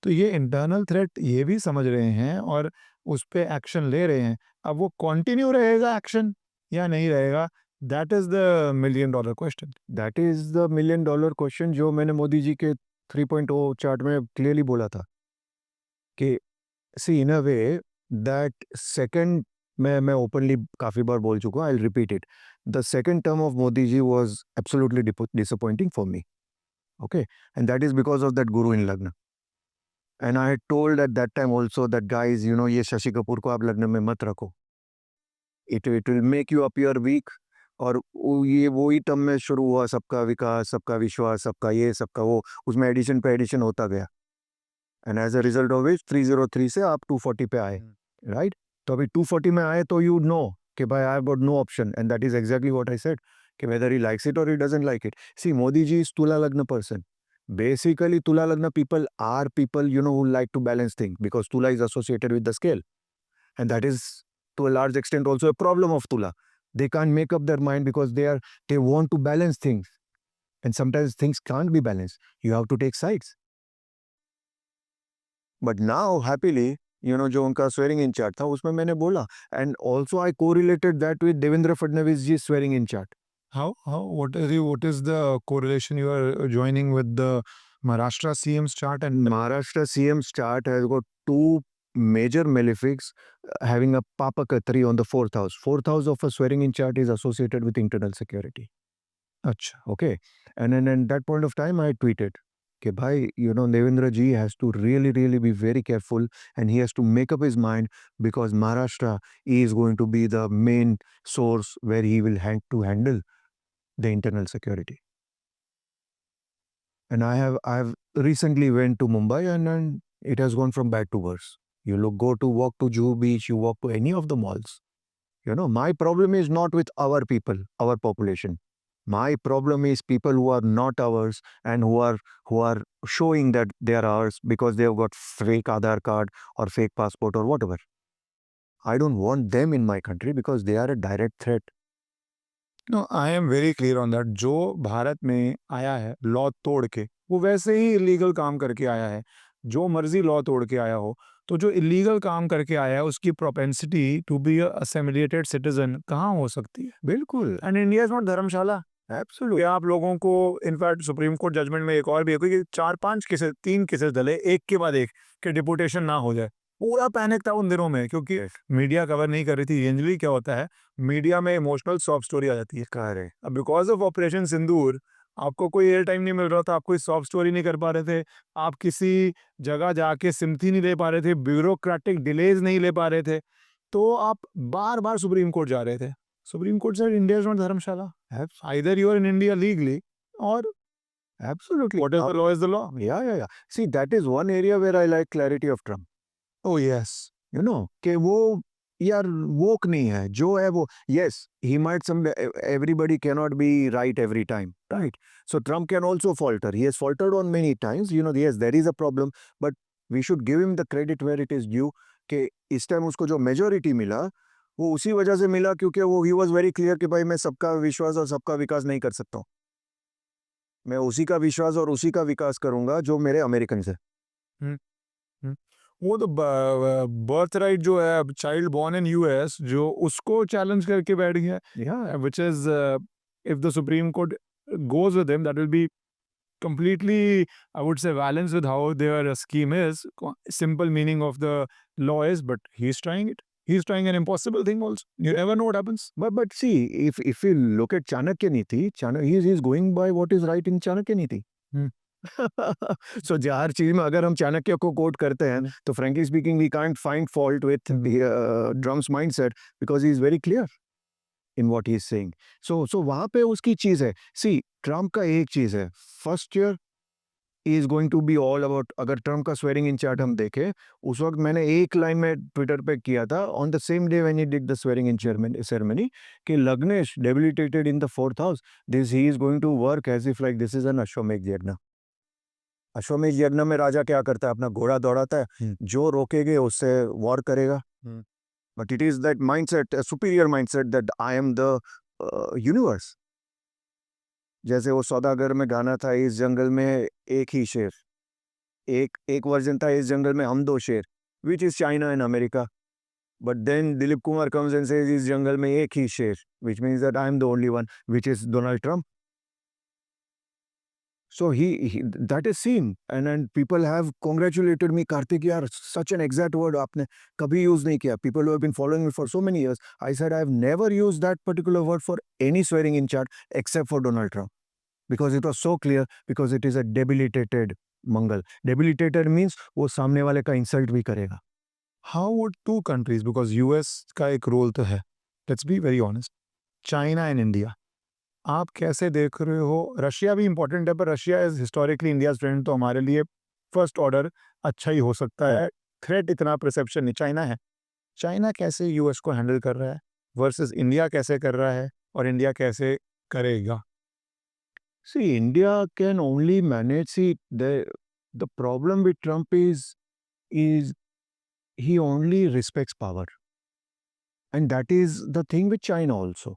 तो ये इंटरनल थ्रेट ये भी समझ रहे हैं और उस पे एक्शन ले रहे हैं। अब वो कंटिन्यू रहेगा एक्शन या नहीं रहेगा, that is the million dollar question. That is the million dollar question जो मैंने मोदी जी के 3.0 चार्ट में क्लियरली बोला था कि see in a way that second, मैं ओपनली काफी बार बोल चुका हूं, I will repeat it. The second term of Modi ji was absolutely disappointing for me, okay? And that is because of that guru in Lagna. And I had told at that time also that guys, ये शशि कपूर को आप लग्न में मत रखो, it will make you appear weak। और ये वही टर्म में शुरू हुआ, सबका विकास, सबका विश्वास, सबका ये, सबका वो, उसमें एडिशन पे एडिशन होता गया, and as a result of which 303 से आप 240 पे आए, राइट? तो अभी 240 में आए तो यू नो कि भाई I have got no option, and that is exactly what I said कि वेदर ही लाइक्स इट और he doesn't like it. See Modi ji is Tula Lagna person. Basically, Tula Lagna people are people, who like to balance things because Tula is associated with the scale. And that is, to a large extent, also a problem of Tula. They can't make up their mind because they want to balance things. And sometimes things can't be balanced. You have to take sides. But now, happily, जो उनका swearing in chart था, उसमें मैंने बोला. And also I correlated that with Devendra Fadnavis ji's swearing in chart. What is the correlation you are joining with the Maharashtra CM's chart? And Maharashtra CM's chart has got two major malefics having a Papa Katri on the fourth house. Fourth house of a swearing in chart is associated with internal security. अच्छा, Okay. And then at that point of time, I tweeted, okay, bhai, Devendra ji has to really, really be very careful and he has to make up his mind because Maharashtra is going to be the main source where he will have to handle the internal security. And I've recently went to Mumbai and it has gone from bad to worse. You walk to Juhu Beach, you walk to any of the malls. You know, my problem is not with our people, our population. My problem is people who are not ours and who are showing that they are ours because they have got fake Aadhaar card or fake passport or whatever. I don't want them in my country because they are a direct threat. No I am very clear on that. जो भारत में आया है लॉ तोड़ के, वो वैसे ही इलीगल काम करके आया है। जो मर्जी लॉ तोड़ के आया हो, तो जो इलीगल काम करके आया है उसकी propensity to be a assimilated citizen कहाँ हो सकती है? बिल्कुल, and India is not Dharamshala. Absolutely. आप लोगों को इनफैक्ट सुप्रीम कोर्ट जजमेंट में एक और भी है कि 4-5 केसेस, 3 केसेस डले एक के बाद एक कि डिपोटेशन ना हो जाए। पूरा पैनिक था उन दिनों में, क्योंकि मीडिया कवर नहीं कर रही थी। जनरली क्या होता है, मीडिया में इमोशनल सॉफ्ट स्टोरी आ जाती है। करेक्ट। अब बिकॉज ऑफ ऑपरेशन सिंदूर आपको कोई एयर टाइम नहीं मिल रहा था, आप कोई सॉफ्ट स्टोरी नहीं कर पा रहे थे, आप किसी जगह जाके सिम्पथी नहीं ले पा रहे थे, ब्यूरोक्रेटिक डिलेज नहीं ले पा रहे थे, तो आप बार बार सुप्रीम कोर्ट जा रहे थे। Supreme court said India is not Dharamshala. Either you are in India legally or Absolutely. whatever law is the law. Yeah. See, that is one area where I like clarity of Trump. Oh yes. You know, कि वो यार woke नहीं है, जो है वो, yes, he might everybody cannot be right every time, right? So Trump can also falter. He has faltered on many times. You know, yes, there is a problem, but we should give him the credit where it is due. कि इस टाइम उसको जो मेजोरिटी मिला वो उसी वजह से मिला क्योंकि वो ही वॉज वेरी क्लियर कि भाई मैं सबका विश्वास और सबका विकास नहीं कर सकता हूँ। मैं उसी का विश्वास और उसी का विकास करूंगा जो मेरे अमेरिकन है। हम्म। वो तो बर्थ राइट जो है, चाइल्ड बॉर्न इन यूएस, जो उसको चैलेंज करके बैठ गया, Yeah. which is if the Supreme Court goes with him, that will be completely, I would say, balanced with how their scheme is. Simple meaning of the law is, but he's trying it. He's trying an impossible thing also. You never know what happens. But see, if you look at Chanakya Niti, he's going by what is right in Chanakya Niti. So हर चीज में अगर हम चाणक्य को कोट करते हैं तो frankly speaking we can't find fault with Trump's mindset because he is very clear in what he is saying. So वहाँ पे उसकी चीज है। See, Trump का एक चीज है, first year is going to be all about, अगर ट्रम्प का स्वेरिंग इन चार्ट हम देखें, उस वक्त मैंने एक लाइन में ट्विटर पे किया था on the same day when he did the swearing in ceremony कि lagnesh debilitated in the 4th house, this he is going to work as if like this is an Ashwamedh yagya. अश्वमेध यज्ञ में राजा क्या करता है, अपना घोड़ा दौड़ाता है, जो रोकेगे उससे वॉर करेगा। But it is that mindset, superior mindset that I am the universe. जैसे वो सौदागर में गाना था, इस जंगल में एक ही शेर, एक वर्जन था, इस जंगल में हम 2 शेर, which is China and America. But then Dilip Kumar comes and says इस जंगल में एक ही शेर, which means that I am the only one, which is Donald Trump. So he that is seen and people have congratulated me, Karthik, yaar, such an exact word आपने कभी use नहीं किया. People who have been following me for so many years, I said I have never used that particular word for any swearing in chart except for Donald Trump because it was so clear, because it is a debilitated Mangal. Debilitated means वो सामने वाले का insult भी करेगा. How would two countries, because US का एक रोल तो है, let's be very honest, China and India, आप कैसे देख रहे हो? रशिया भी इंपॉर्टेंट है, पर Russia is historically India friend, तो हमारे लिए फर्स्ट ऑर्डर अच्छा ही हो सकता है। थ्रेट इतना परसेप्शन नहीं। चाइना है, चाइना कैसे यूएस को हैंडल कर रहा है वर्सेस इंडिया कैसे कर रहा है, और इंडिया कैसे करेगा? See, India can only manage. See, the problem with Trump is he only respects power, and that is the thing with China also.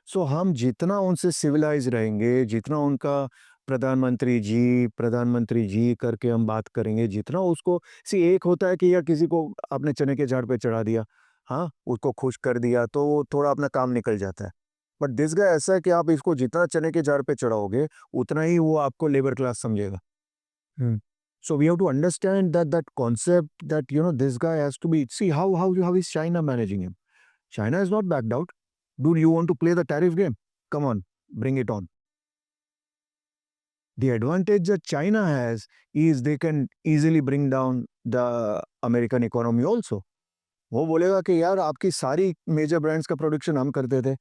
So हम जितना उनसे सिविलाइज रहेंगे, जितना उनका प्रधानमंत्री जी करके हम बात करेंगे, जितना उसको, सी एक होता है कि यार किसी को आपने चने के झाड़ पे चढ़ा दिया, हाँ, उसको खुश कर दिया तो वो थोड़ा अपना काम निकल जाता है। बट दिस गाय ऐसा है कि आप इसको जितना चने के झाड़ पे चढ़ाओगे उतना ही वो आपको लेबर क्लास समझेगा। So we have to understand that concept that, you know, this guy has to be, see how is China managing him? China has not backed out. Do you want to play the tariff game? Come on, bring it on. The advantage that China has is they can easily bring down the American economy also. वो बोलेगा कि यार आपकी सारी मेजर ब्रांड्स का प्रोडक्शन हम करते थे,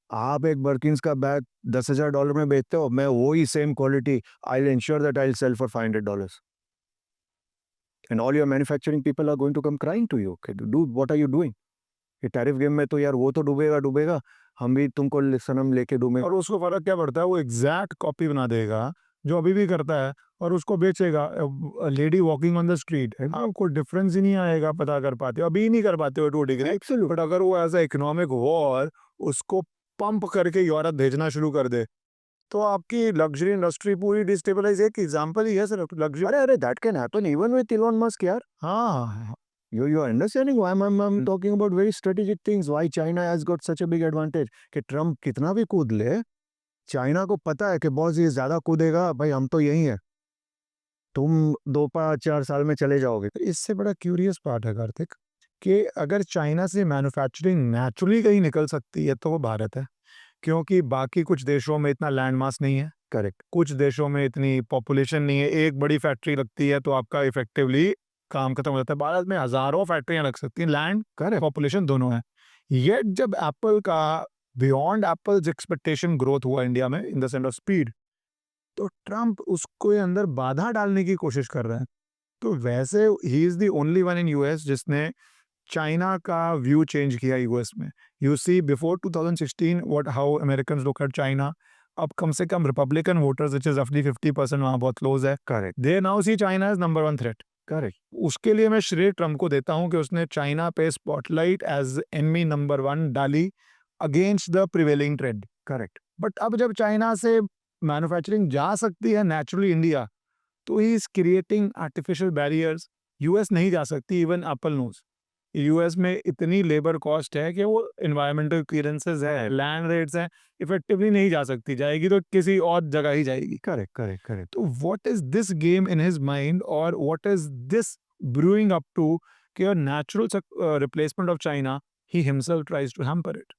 आप एक बर्किन्स का बैग $10,000 में बेचते हो, मैं वही same quality I will ensure that I will sell for $500 and all your manufacturing people are going to come crying to you, dude what are you doing? ये टैरिफ गेम में तो यार वो तो डूबेगा, हम भी तुमको सनम लेके डूबे। और उसको फर्क क्या पड़ता है, वो एग्जैक्ट कॉपी बना देगा जो अभी भी करता है और उसको बेचेगा। Lady walking on the street, आपको डिफरेंस ही नहीं आएगा, पता कर पाते हो, अभी नहीं कर पाते हो टू डिग्री, बट अगर वो एज इकोनॉमिक वॉर उसको पंप करके यूरोप भेजना शुरू कर दे तो आपकी लग्जरी इंडस्ट्री पूरी डिस्टेबलाइज। एक एग्जांपल ही है सिर्फ लग्जरी। अरे that can happen even with Elon Musk यार। हाँ, You are understanding why I'm talking about very strategic things. Why China has got such a big advantage? कि ट्रम्प कितना भी कूद ले, चाइना को पता है कि बॉस ये ज्यादा कूदेगा, भाई हम तो यही है, तुम 2-4 साल में चले जाओगे। तो इससे बड़ा क्यूरियस पार्ट है कार्तिक कि अगर चाइना से मैन्युफैक्चरिंग नेचुरली कहीं निकल सकती है तो वो भारत है, क्योंकि बाकी कुछ देशों में इतना लैंड मास नहीं है। करेक्ट। कुछ देशों में इतनी पॉपुलेशन नहीं है, एक बड़ी फैक्ट्री लगती है तो आपका इफेक्टिवली काम खत्म हो जाता है। भारत में हजारों फैक्ट्रियां लग सकती हैं, लैंड करेक्ट। पॉपुलेशन दोनों है। येट जब एप्पल का बियॉन्ड एप्पल्स एक्सपेक्टेशन ग्रोथ हुआ इंडिया में इन द सेंस ऑफ स्पीड, तो ट्रम्प उसको अंदर बाधा डालने की कोशिश कर रहे हैं। तो वैसे ही is the only one in US जिसने चाइना का व्यू चेंज किया यूएस में। You see before 2016 what how Americans look at China, अब कम से कम रिपब्लिकन वोटर्स व्हिच इज रफली 50% वहां बहुत क्लोज है, correct. They now see China is number 1 threat. Correct. उसके लिए मैं श्रेय ट्रम्प को देता हूं कि उसने चाइना पे स्पॉटलाइट एज एनिमी नंबर 1 डाली against the prevailing trend. Correct. But अब जब चाइना से मैन्युफैक्चरिंग जा सकती है नेचुरली इंडिया, तो he is creating artificial barriers. US नहीं जा सकती, इवन एप्पल नोज। यूएस में इतनी लेबर कॉस्ट है कि वो एनवायरमेंटल क्लियरेंसेस है, लैंड रेट्स हैं, इफेक्टिवली नहीं जा सकती, जाएगी तो किसी और जगह ही जाएगी। करेक्ट। करेक्ट। करेक्ट। तो what is this game in his mind, और what is this brewing up to कि a natural replacement of China, he himself tries to hamper it.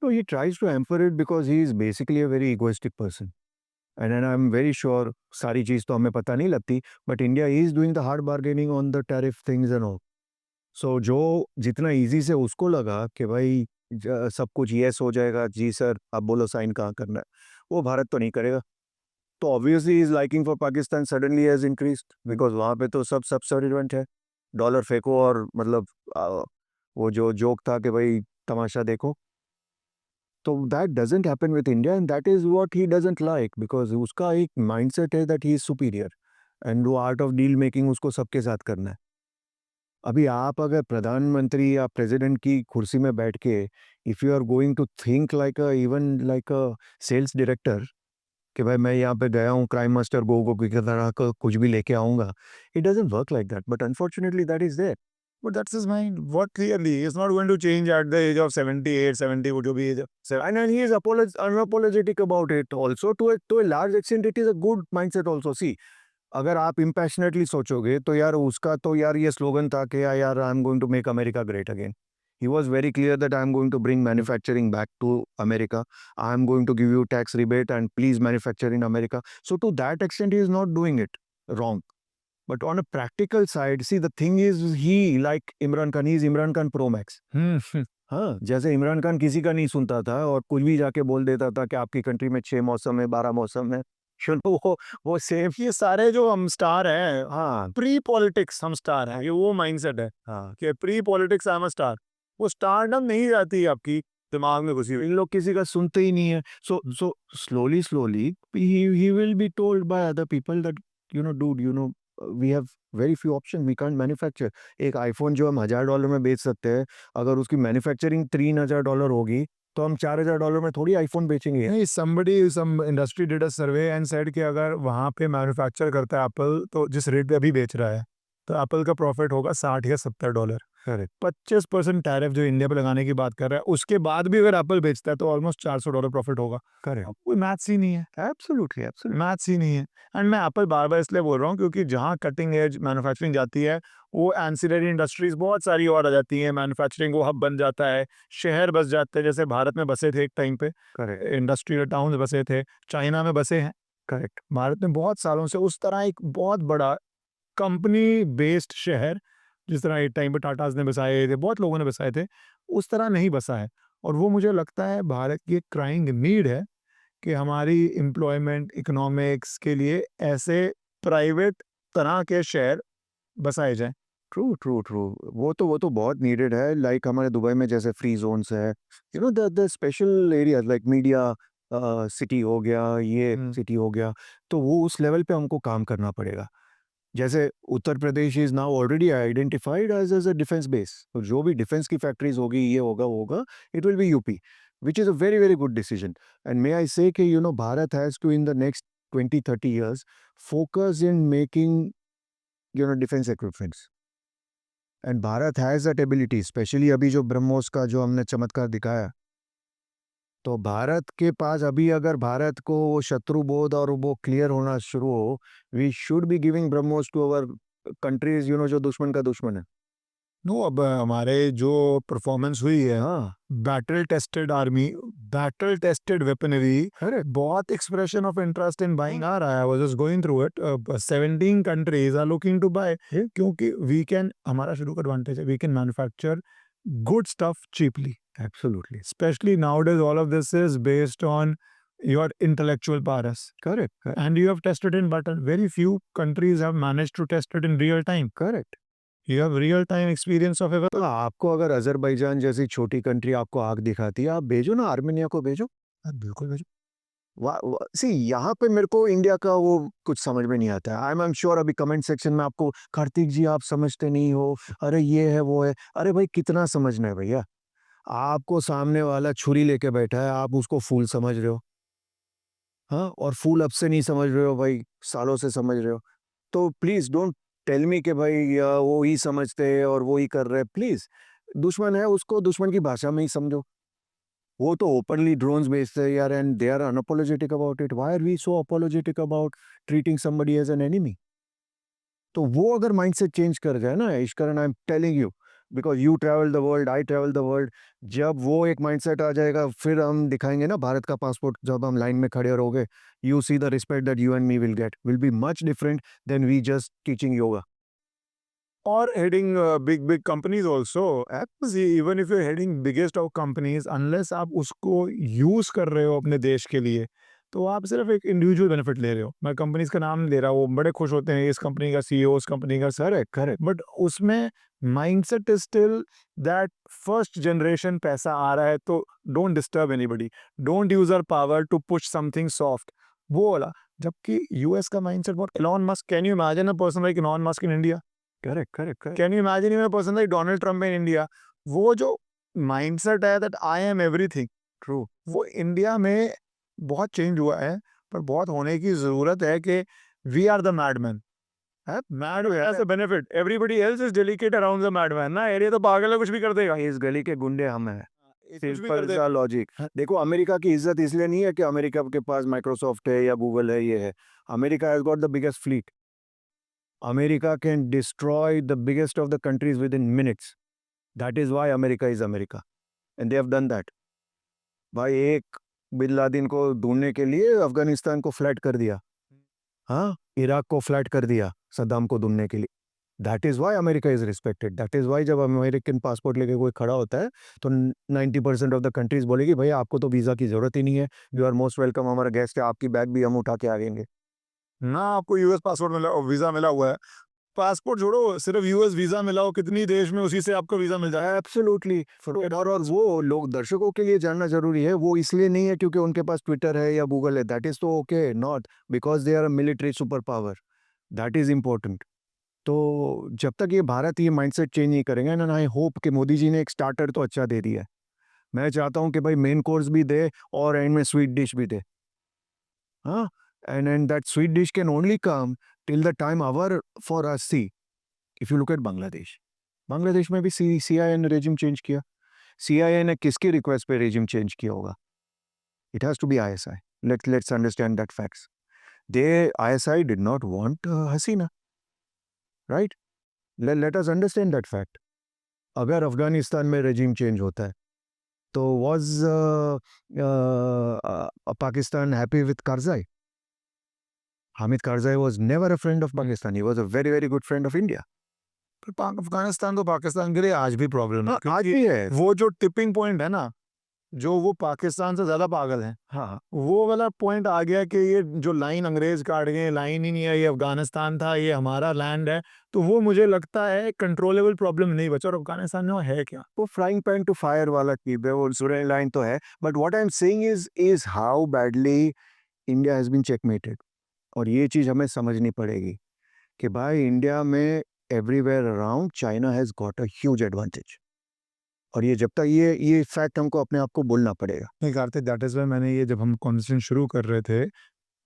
So he tries to hamper it because he is basically a very egoistic person. And then I'm very sure सारी चीज तो हमें पता नहीं लगती, but India is doing the hard bargaining on the tariff things and all. So जो जितना इजी से उसको लगा कि भाई सब कुछ येस हो जाएगा, जी सर अब बोलो साइन कहाँ करना है, वो भारत तो नहीं करेगा। तो obviously is liking for Pakistan suddenly has increased because वहाँ पे तो सब सब्सिडेंट है, डॉलर फेंको और मतलब वो जो जोक था कि भाई तमाशा देखो। तो that doesn't happen with India and that is what he doesn't like because उसका एक माइंडसेट है that he is superior and वो आर्ट ऑफ डील मेकिंग उसको सबके साथ करना है। अभी आप अगर प्रधानमंत्री या प्रेसिडेंट की कुर्सी में बैठ के if you are going to think like a even like a sales director कि भाई मैं यहाँ पे गया हूँ क्राइम मास्टर गो की तरह का कुछ भी लेके आऊँगा, it doesn't work like that but unfortunately that is there. But that's his mind. What clearly is not going to change at the age of 78, 70, would you be age of 7? And he is unapologetic about it also to a large extent it is a good mindset also। See, अगर आप इम्पैशनेटली सोचोगे तो यार उसका तो यार ये स्लोगन था कि यार I am going to make America great again. He was very clear that I am going to bring manufacturing back to America. I am going to give you tax rebate and please manufacture in America. So to that extent, he is not doing it wrong. But on a practical side, see the thing is he like Imran Khan, he is Imran Khan Pro Max. हाँ, जैसे इमरान खान किसी का नहीं सुनता था और कुछ भी जाके बोल देता था कि आपकी कंट्री में 6 मौसम है, 12 मौसम है। चलो वो सेम। ये सारे जो हम स्टार हैं, हाँ। प्री पॉलिटिक्स हम स्टार हैं, ये वो माइंडसेट है हाँ। कि pre politics I am a star. वो स्टारडम नहीं जाती आपकी दिमाग में घुसी हुई। इन लोग किसी का सुनते ही नहीं है। So slowly he will be told by other people that dude we have very few options, we can't manufacture। एक आईफोन जो हम $1,000 में बेच सकते हैं, अगर उसकी मैन्युफैक्चरिंग $3,000 होगी तो हम $4,000 में थोड़ी आईफोन बेचेंगे। नहीं, some industry did a survey and said कि अगर वहाँ पे मैन्युफैक्चर करता है एप्पल, तो जिस रेट पे अभी बेच रहा है, तो एप्पल का प्रॉफिट होगा $60 या $70। करेक्ट। 25% टैरिफ जो इंडिया पे लगाने की बात कर रहा है, उसके बाद भी अगर एप्पल बेचता है तो ऑलमोस्ट $400 प्रॉफिट होगा। करेक्ट। कोई मैथ्स ही नहीं है, एब्सोल्युटली मैथ्स ही नहीं है। एंड मैं एप्पल बार-बार इसलिए बोल रहा हूँ क्योंकि जहाँ कटिंग एज मैन्युफैक्चरिंग जाती है, वो एंसिलरी इंडस्ट्रीज बहुत सारी और आ जाती हैं, मैन्युफैक्चरिंग वो हब बन जाता है, शहर बस जाते हैं, जैसे भारत में बसे थे एक टाइम पे, करेक्ट। इंडस्ट्रियल टाउन्स बसे थे, चाइना में बसे हैं। करेक्ट। भारत में बहुत सालों से उस तरह एक बहुत बड़ा कंपनी बेस्ड शहर, जिस तरह एक टाइम पे टाटाज़ ने बसाए थे, बहुत लोगों ने बसाए थे, उस तरह नहीं बसा है। और वो मुझे लगता है भारत की एक क्राइंग नीड है कि हमारी एम्प्लॉयमेंट इकोनॉमिक्स के लिए ऐसे प्राइवेट तरह के शहर बसाए जाएँ। True, true, true. वो तो बहुत नीडेड है, लाइक हमारे दुबई में जैसे फ्री ज़ोन्स है, you know the special areas like media city हो गया, ये हुँ। सिटी हो गया, तो वो उस लेवल पे हमको काम करना पड़ेगा। जैसे Uttar Pradesh is now already identified as a defence base, तो जो भी डिफेंस की फैक्ट्रीज़ होगी, ये होगा, वो होगा, it will be UP, which is a very, very good decision. And may I say that you know Bharat has to in the next 20-30 years focus in making you know defence equipments. And Bharat has that ability, specially अभी जो ब्रह्मोस का जो हमने चमत्कार दिखाया, तो भारत के पास अभी अगर भारत को वो शत्रु बोध और वो क्लियर होना शुरू हो, we should be giving BrahMos to our countries, you know जो दुश्मन का दुश्मन है। नो, अब हमारे जो परफॉर्मेंस हुई है, हाँ, battle tested army, battle tested weaponry, correct. बहुत expression of interest in buying आ रहा है। I was just going through it. 17 countries are looking to buy, क्योंकि वी कैन, हमारा शुरू का एडवांटेज है, we can manufacture good stuff cheaply. Absolutely, Especially nowadays, all of this is based on your intellectual prowess. Correct, And you have tested in, but very few countries have managed to test it in real time. Correct. You have real time experience of ever. तो आपको अगर अज़रबैजान जैसी छोटी कंट्री आपको आग दिखाती है, आप भेजो ना, आर्मेनिया को भेजो। बिल्कुल भेजो। सी यहाँ पे मेरे को इंडिया का वो कुछ समझ में नहीं आता है। आई एम श्योर अभी कमेंट सेक्शन में आपको, कार्तिक जी आप समझते नहीं हो, अरे ये है वो है। अरे भाई कितना समझना है भैया? आपको सामने वाला छुरी लेके बैठा है, आप उसको फूल समझ रहे हो, हाँ? और फूल अब से नहीं समझ रहे हो भाई, सालों से समझ रहे हो। तो प्लीज़ डोंट टेल मी कि भाई वो ही समझते हैं और वो ही कर रहे हैं। प्लीज़, दुश्मन है उसको दुश्मन की भाषा में ही समझो। वो तो ओपनली ड्रोन्स भेजते हैं यार, and they are unapologetic about it. Why are we so apologetic about treating somebody as an enemy? तो वो अगर माइंडसेट चेंज कर जाए ना Ishkaran, I am telling you, because you travel the world, I travel the world, जब वो एक माइंडसेट आ जाएगा, फिर हम दिखाएँगे ना भारत का पासपोर्ट, जब हम लाइन में खड़े रहोगे, you see the respect that you and me will get, will be much different than we just teaching yoga. Or heading big companies also. See, even if you're heading biggest of companies, unless आप उसको यूज कर रहे हो अपने देश के लिए, तो आप सिर्फ एक इंडिविजुअल बेनिफिट ले रहे हो। मैं कंपनीज का नाम ले रहा हूँ, वो बड़े खुश होते हैं, इस कंपनी का सीईओ, उस कंपनी का सर है, करेक्ट, बट उसमें mindset is still that first generation पैसा आ रहा है तो don't disturb anybody, don't use our power to push something soft, वो वाला। जबकि यूएस का माइंडसेट बहुत, Elon Musk, can you imagine a person like Elon Musk in India? Correct, correct, correct. Can you imagine him a person like Donald Trump in India? वो जो माइंडसेट है that I am everything, true. वो इंडिया में बहुत चेंज हुआ है, पर बहुत होने की ज़रूरत है कि we are the madman. Mad has a benefit, everybody else is delicate around the madman ना, ये तो पागल है, कुछ भी कर देगा। इस गली के गुंडे हम हैं। ये कुछ भी कर सिंपल देगा। सा लॉजिक। देखो अमेरिका की इज्जत इसलिए नहीं है कि अमेरिका के पास माइक्रोसॉफ्ट है या गूगल है, ये है। America has got the biggest fleet. America can destroy the biggest of the countries with in minutes. That is why America is America, and they have done that. भाई एक बिन लादेन को ढूंढने के लिए अफगानिस्तान को फ्लैट कर दिया, हाँ, इराक को फ्लैट कर दिया सद्दाम को ढूंढने के लिए। That is why America is respected. That is why जब अमेरिकन पासपोर्ट लेके कोई खड़ा होता है तो 90% ऑफ द कंट्रीज बोलेगी भाई आपको तो वीजा की जरूरत ही नहीं है, यू आर मोस्ट वेलकम, हमारा गेस्ट है, आपकी बैग भी हम उठा के आएंगे। ना आपको यूएस पासपोर्ट मिला, वीज़ा मिला हुआ है। पासपोर्ट छोड़ो, सिर्फ यूएस वीज़ा मिला हो, कितनी देश में उसी से आपको वीज़ा मिल जाए। एब्सोल्युटली। और वो लोग दर्शकों के लिए जानना जरूरी है, वो इसलिए नहीं है क्योंकि उनके पास ट्विटर है या गूगल है, दैट इज तो okay, not because they are a military super power, that is important. तो जब तक ये भारत ये माइंडसेट चेंज नहीं करेंगे ना, आई होप कि मोदी जी ने एक स्टार्टर तो अच्छा दे दिया है। मैं चाहता हूँ कि भाई मेन कोर्स भी दे और एंड में स्वीट डिश भी दे, हाँ, and that sweet dish can only come till the time hour for us. See, if you look at Bangladesh, Bangladesh में भी सीआईए ने रेजिम चेंज किया। सीआईए ने किसकी रिक्वेस्ट पे रेजिम चेंज किया होगा? It has to be ISI. Let's understand that facts. They ISI did not want Hasina, right? Let us understand that fact. अगर अफगानिस्तान में रेजिम चेंज होता है तो was Pakistan happy with Karzai? Hamid Karzai was never a friend of Pakistan, he was a very very good friend of India. Afghanistan तो पाकिस्तान के लिए आज भी प्रॉब्लम है, आज क्योंकि भी है। वो जो टिपिंग पॉइंट है ना, जो वो पाकिस्तान से ज़्यादा पागल हैं। हाँ, वो वाला पॉइंट आ गया कि ये जो लाइन अंग्रेज़ काट गए, लाइन ही नहीं है, ये अफ़गानिस्तान था, ये हमारा लैंड है। तो वो मुझे लगता है कंट्रोलेबल प्रॉब्लम नहीं बचा, और अफ़गानिस्तान में वो है क्या? वो फ्राइंग पैन टू फायर वाला चीज़ है, वो स्टोरी लाइन तो है, but what I am saying is how badly India has been checkmated. और ये चीज़ हमें समझनी पड़ेगी कि भाई इंडिया में everywhere around China has got a huge advantage. और ये जब तक ये फैक्ट हमको अपने आप को बोलना पड़ेगा। नहीं कार्तिक, दैट इज़ व्हाई मैंने ये, जब हम कन्वर्सेशन शुरू कर रहे थे,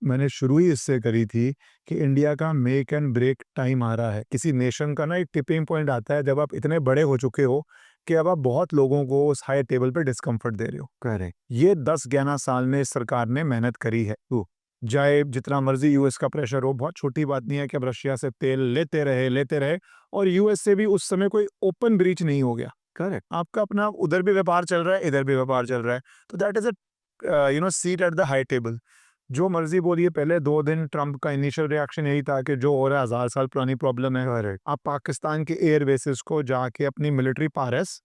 मैंने शुरू ही इससे करी थी कि इंडिया का मेक एंड ब्रेक टाइम आ रहा है। किसी नेशन का ना एक टिपिंग पॉइंट आता है जब आप इतने बड़े हो चुके हो कि अब आप बहुत लोगों को उस हाई टेबल पे डिस्कम्फर्ट दे रहे हो। करेक्ट। ये 10-11 साल में इस सरकार ने मेहनत करी है। चाहे जितना मर्ज़ी यूएस का प्रेशर हो, बहुत छोटी बात नहीं है कि अब रशिया से तेल लेते रहे और यूएस से भी उस समय कोई ओपन ब्रीच नहीं हो गया। करेक्ट। आपका अपना उधर भी व्यापार चल रहा है, इधर भी व्यापार चल रहा है। तो that is seat at the high table. जो मर्ज़ी बोलिए, पहले 2 दिन ट्रंप का इनिशियल रिएक्शन यही था कि जो हो रहा है हज़ार साल पुरानी प्रॉब्लम है। करेक्ट। आप पाकिस्तान के एयर बेसेस को जाके अपनी मिलिट्री पारस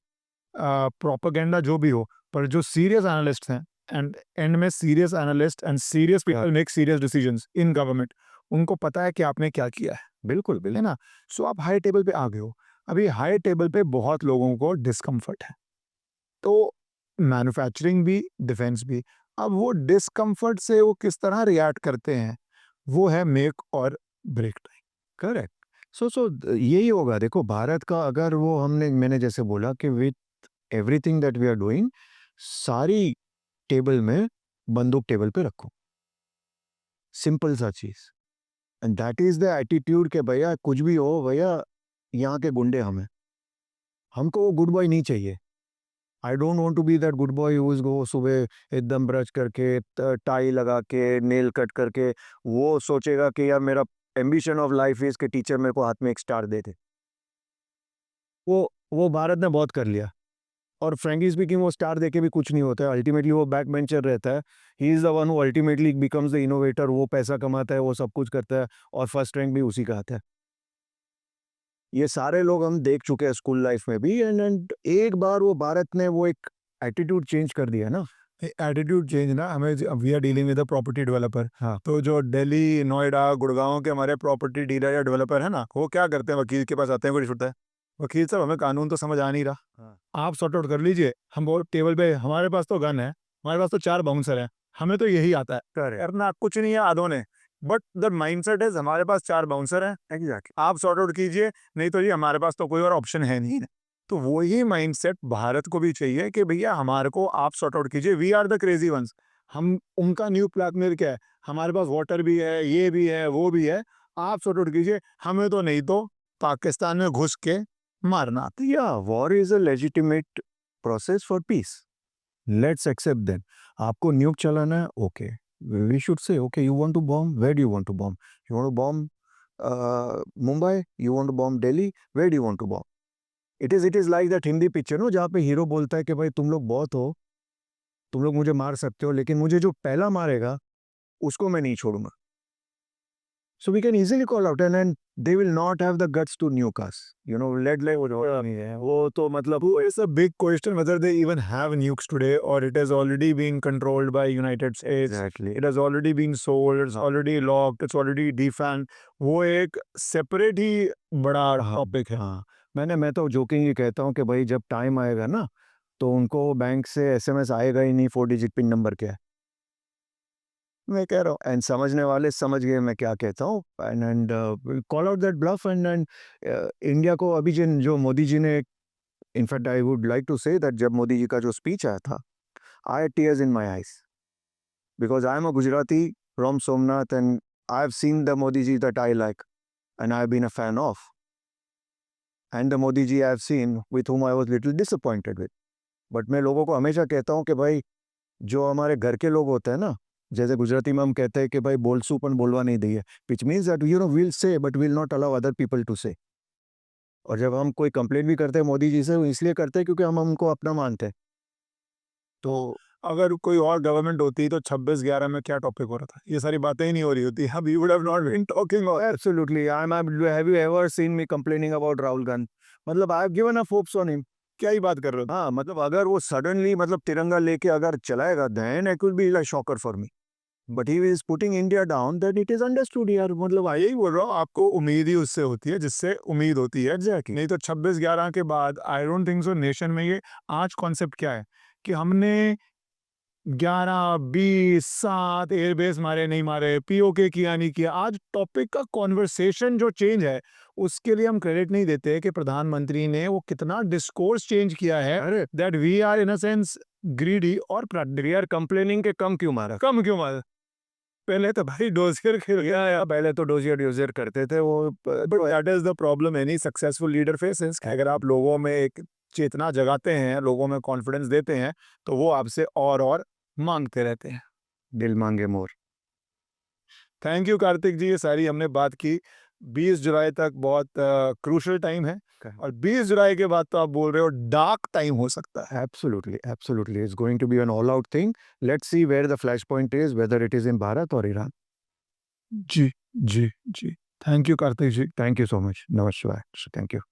प्रोपेगेंडा जो भी हो, पर जो सीरियस एनालिस्ट हैं, एंड एंड में serious analyst and serious people make serious decisions in government, उनको पता है कि आपने क्या किया है। बिल्कुल, है बिल्कुल। ना? सो आप हाई टेबल पे आ गए हो। अभी हाई टेबल पे बहुत लोगों को डिस्कम्फर्ट है। तो मैन्युफैक्चरिंग भी, डिफेंस भी। अब वो डिस्कम्फर्ट से वो किस तरह रिएक्ट करते हैं, वो है मेक और ब्रेक टाइम। करेक्ट। यही होगा, देखो भारत का अगर वो मैंने जैसे बोला कि with everything that we are doing, सारी टेबल में बंदूक टेबल पे रखो। सिंपल सा चीज़। And that is the attitude कि भैया कुछ भी हो भैया, यहाँ के गुंडे हम हैं। हमको वो गुड बॉय नहीं चाहिए। I don't want to be that good boy who is go सुबह एकदम ब्रश करके, टाई लगा के, नेल कट करके, वो सोचेगा कि यार मेरा एम्बिशन ऑफ लाइफ इज़ कि टीचर मेरे को हाथ में एक स्टार दे दे। वो भारत ने बहुत कर लिया। और फ्रैंकली स्पीकिंग वो स्टार देके भी कुछ नहीं होता है। अल्टीमेटली वो बैक बेंचर रहता है। He is the one who ultimately becomes the innovator. वो पैसा कमाता है, वो सब कुछ करता है, और फर्स्ट रैंक भी उसी का आता है। ये सारे लोग हम देख चुके हैं स्कूल लाइफ में भी। एंड एक बार वो भारत ने वो एक एटीट्यूड चेंज कर दिया ना। एटीट्यूड चेंज ना, हमें we are dealing with a property developer. हाँ। तो जो दिल्ली, नोएडा, गुड़गांव के हमारे प्रॉपर्टी डीलर या डेवलपर है ना, वो क्या करते हैं, वकील के पास आते हैं, कोई रिश्वत है, वकील साहब हमें कानून तो समझ आ नहीं रहा, हाँ। आप सॉर्ट आउट कर लीजिए। हम वो टेबल पे, हमारे पास तो गन है, हमारे पास तो 4 बाउंसर हैं, हमें तो यही आता है करेक्ट। करना, कुछ नहीं है आधों ने। बट द माइंडसेट इज हमारे पास 4 बाउंसर हैं, एग्जैक्टली। आप सॉर्ट आउट कीजिए, नहीं तो जी हमारे पास तो कोई और ऑप्शन है नहीं। तो वही माइंडसेट भारत को भी चाहिए कि भैया हमारे को आप सॉर्ट आउट कीजिए, we are the crazy ones. हम, उनका न्यू ब्लैकमेल क्या है, हमारे पास वाटर भी है, ये भी है, वो भी है, आप सॉर्ट आउट कीजिए, हमें तो नहीं तो पाकिस्तान में घुस के मारना। या war is a legitimate process for peace. Let's accept that. आपको न्यूक चलाना है, okay, we should say okay, you want to bomb, where do you want to bomb? You want to bomb Mumbai, you want to bomb Delhi, where do you want to bomb? It is like that Hindi picture no, जहाँ पे हीरो बोलता है कि भाई तुम लोग बहुत हो, तुम लोग मुझे मार सकते हो, लेकिन मुझे जो पहला मारेगा उसको मैं नहीं छोड़ूंगा। So we can easily call out, and they will not have the guts to nuke us. You know, let वो जो नहीं है, वो तो मतलब It's a big question whether they even have nukes today, or it has already been controlled by United States. Exactly. It has already been sold, it's already locked, it's already defanged. वो एक separate ही बड़ा हाँ, टॉपिक है। हाँ। मैं तो जोकिंग ही कहता हूँ कि भाई जब टाइम आएगा ना, तो उनको बैंक से एसएमएस आएगा ही नहीं 4 डिजिट पिन नंबर क्या है। मैं कह रहा हूँ, एंड समझने वाले समझ गए मैं क्या कहता हूँ। And call out that bluff. And India को अभी जो मोदी जी ने, in fact I would like to say that जब मोदी जी का जो स्पीच आया था, I had tears in my eyes, because I am a Gujarati from Somnath, and I have seen the Modi ji that I like and I have been a fan of, and the Modi ji I have seen with whom I was little disappointed with. But मैं लोगों को हमेशा कहता हूँ कि भाई जो हमारे घर के लोग होते हैं ना, जैसे गुजराती में हम कहते हैं कि भाई बोलसू पण बोलवा नहीं दी है, which means that you know will say but will not allow other people to say. और जब हम कोई कंप्लेंट भी करते हैं मोदी जी से, वो इसलिए करते हैं क्योंकि हम उनको अपना मानते हैं। तो अगर कोई और गवर्नमेंट होती तो 26/11 में क्या टॉपिक हो रहा था, ये सारी बातें ही नहीं हो रही होती, हम we would have not been talking. Absolutely, I am, have you ever seen me complaining about Rahul Gandhi? मतलब I have given up hopes on him क्या ही बात कर रहे हो? हाँ, मतलब अगर वो सडनली मतलब तिरंगा लेके अगर चलाएगा, then it will be like shocker for me. But he is putting India down, that it is understood यार, मतलब आई यही बोल रहा हूँ, आपको उम्मीद ही उससे होती है जिससे उम्मीद होती है। एग्जैक्टली। नहीं तो 26/11 के बाद I don't think so nation में ये आज कॉन्सेप्ट क्या है कि हमने 11, 20, 7 एयरबेस मारे नहीं मारे, पीओके किया नहीं किया। आज टॉपिक का कॉन्वर्सेशन जो चेंज है, उसके लिए हम क्रेडिट नहीं देते कि प्रधानमंत्री ने वो कितना डिस्कोर्स चेंज किया है, अरे that we are in a sense greedy और वी आर कंप्लेनिंग के कम क्यों मारा। कम क्यों मारे? पहले तो भाई डोजियर खेल गया है। पहले तो डोजियर डोजियर करते थे वो, but that is the problem any successful leader faces. अगर आप लोगों में एक चेतना जगाते हैं, लोगों में कॉन्फिडेंस देते हैं, तो वो आपसे और मांगते रहते हैं। दिल मांगे मोर। थैंक यू कार्तिक जी, ये सारी हमने बात की। 20 जुलाई तक बहुत क्रूशल टाइम है और 20 जुलाई के बाद तो आप बोल रहे हो डार्क टाइम हो सकता है। Absolutely, absolutely. It's going to be an all-out thing. Let's see where the flashpoint is, whether it is in Bharat or Iran. जी, जी, जी। Thank you Kartik ji. Thank you so much. Namaste. Thank you.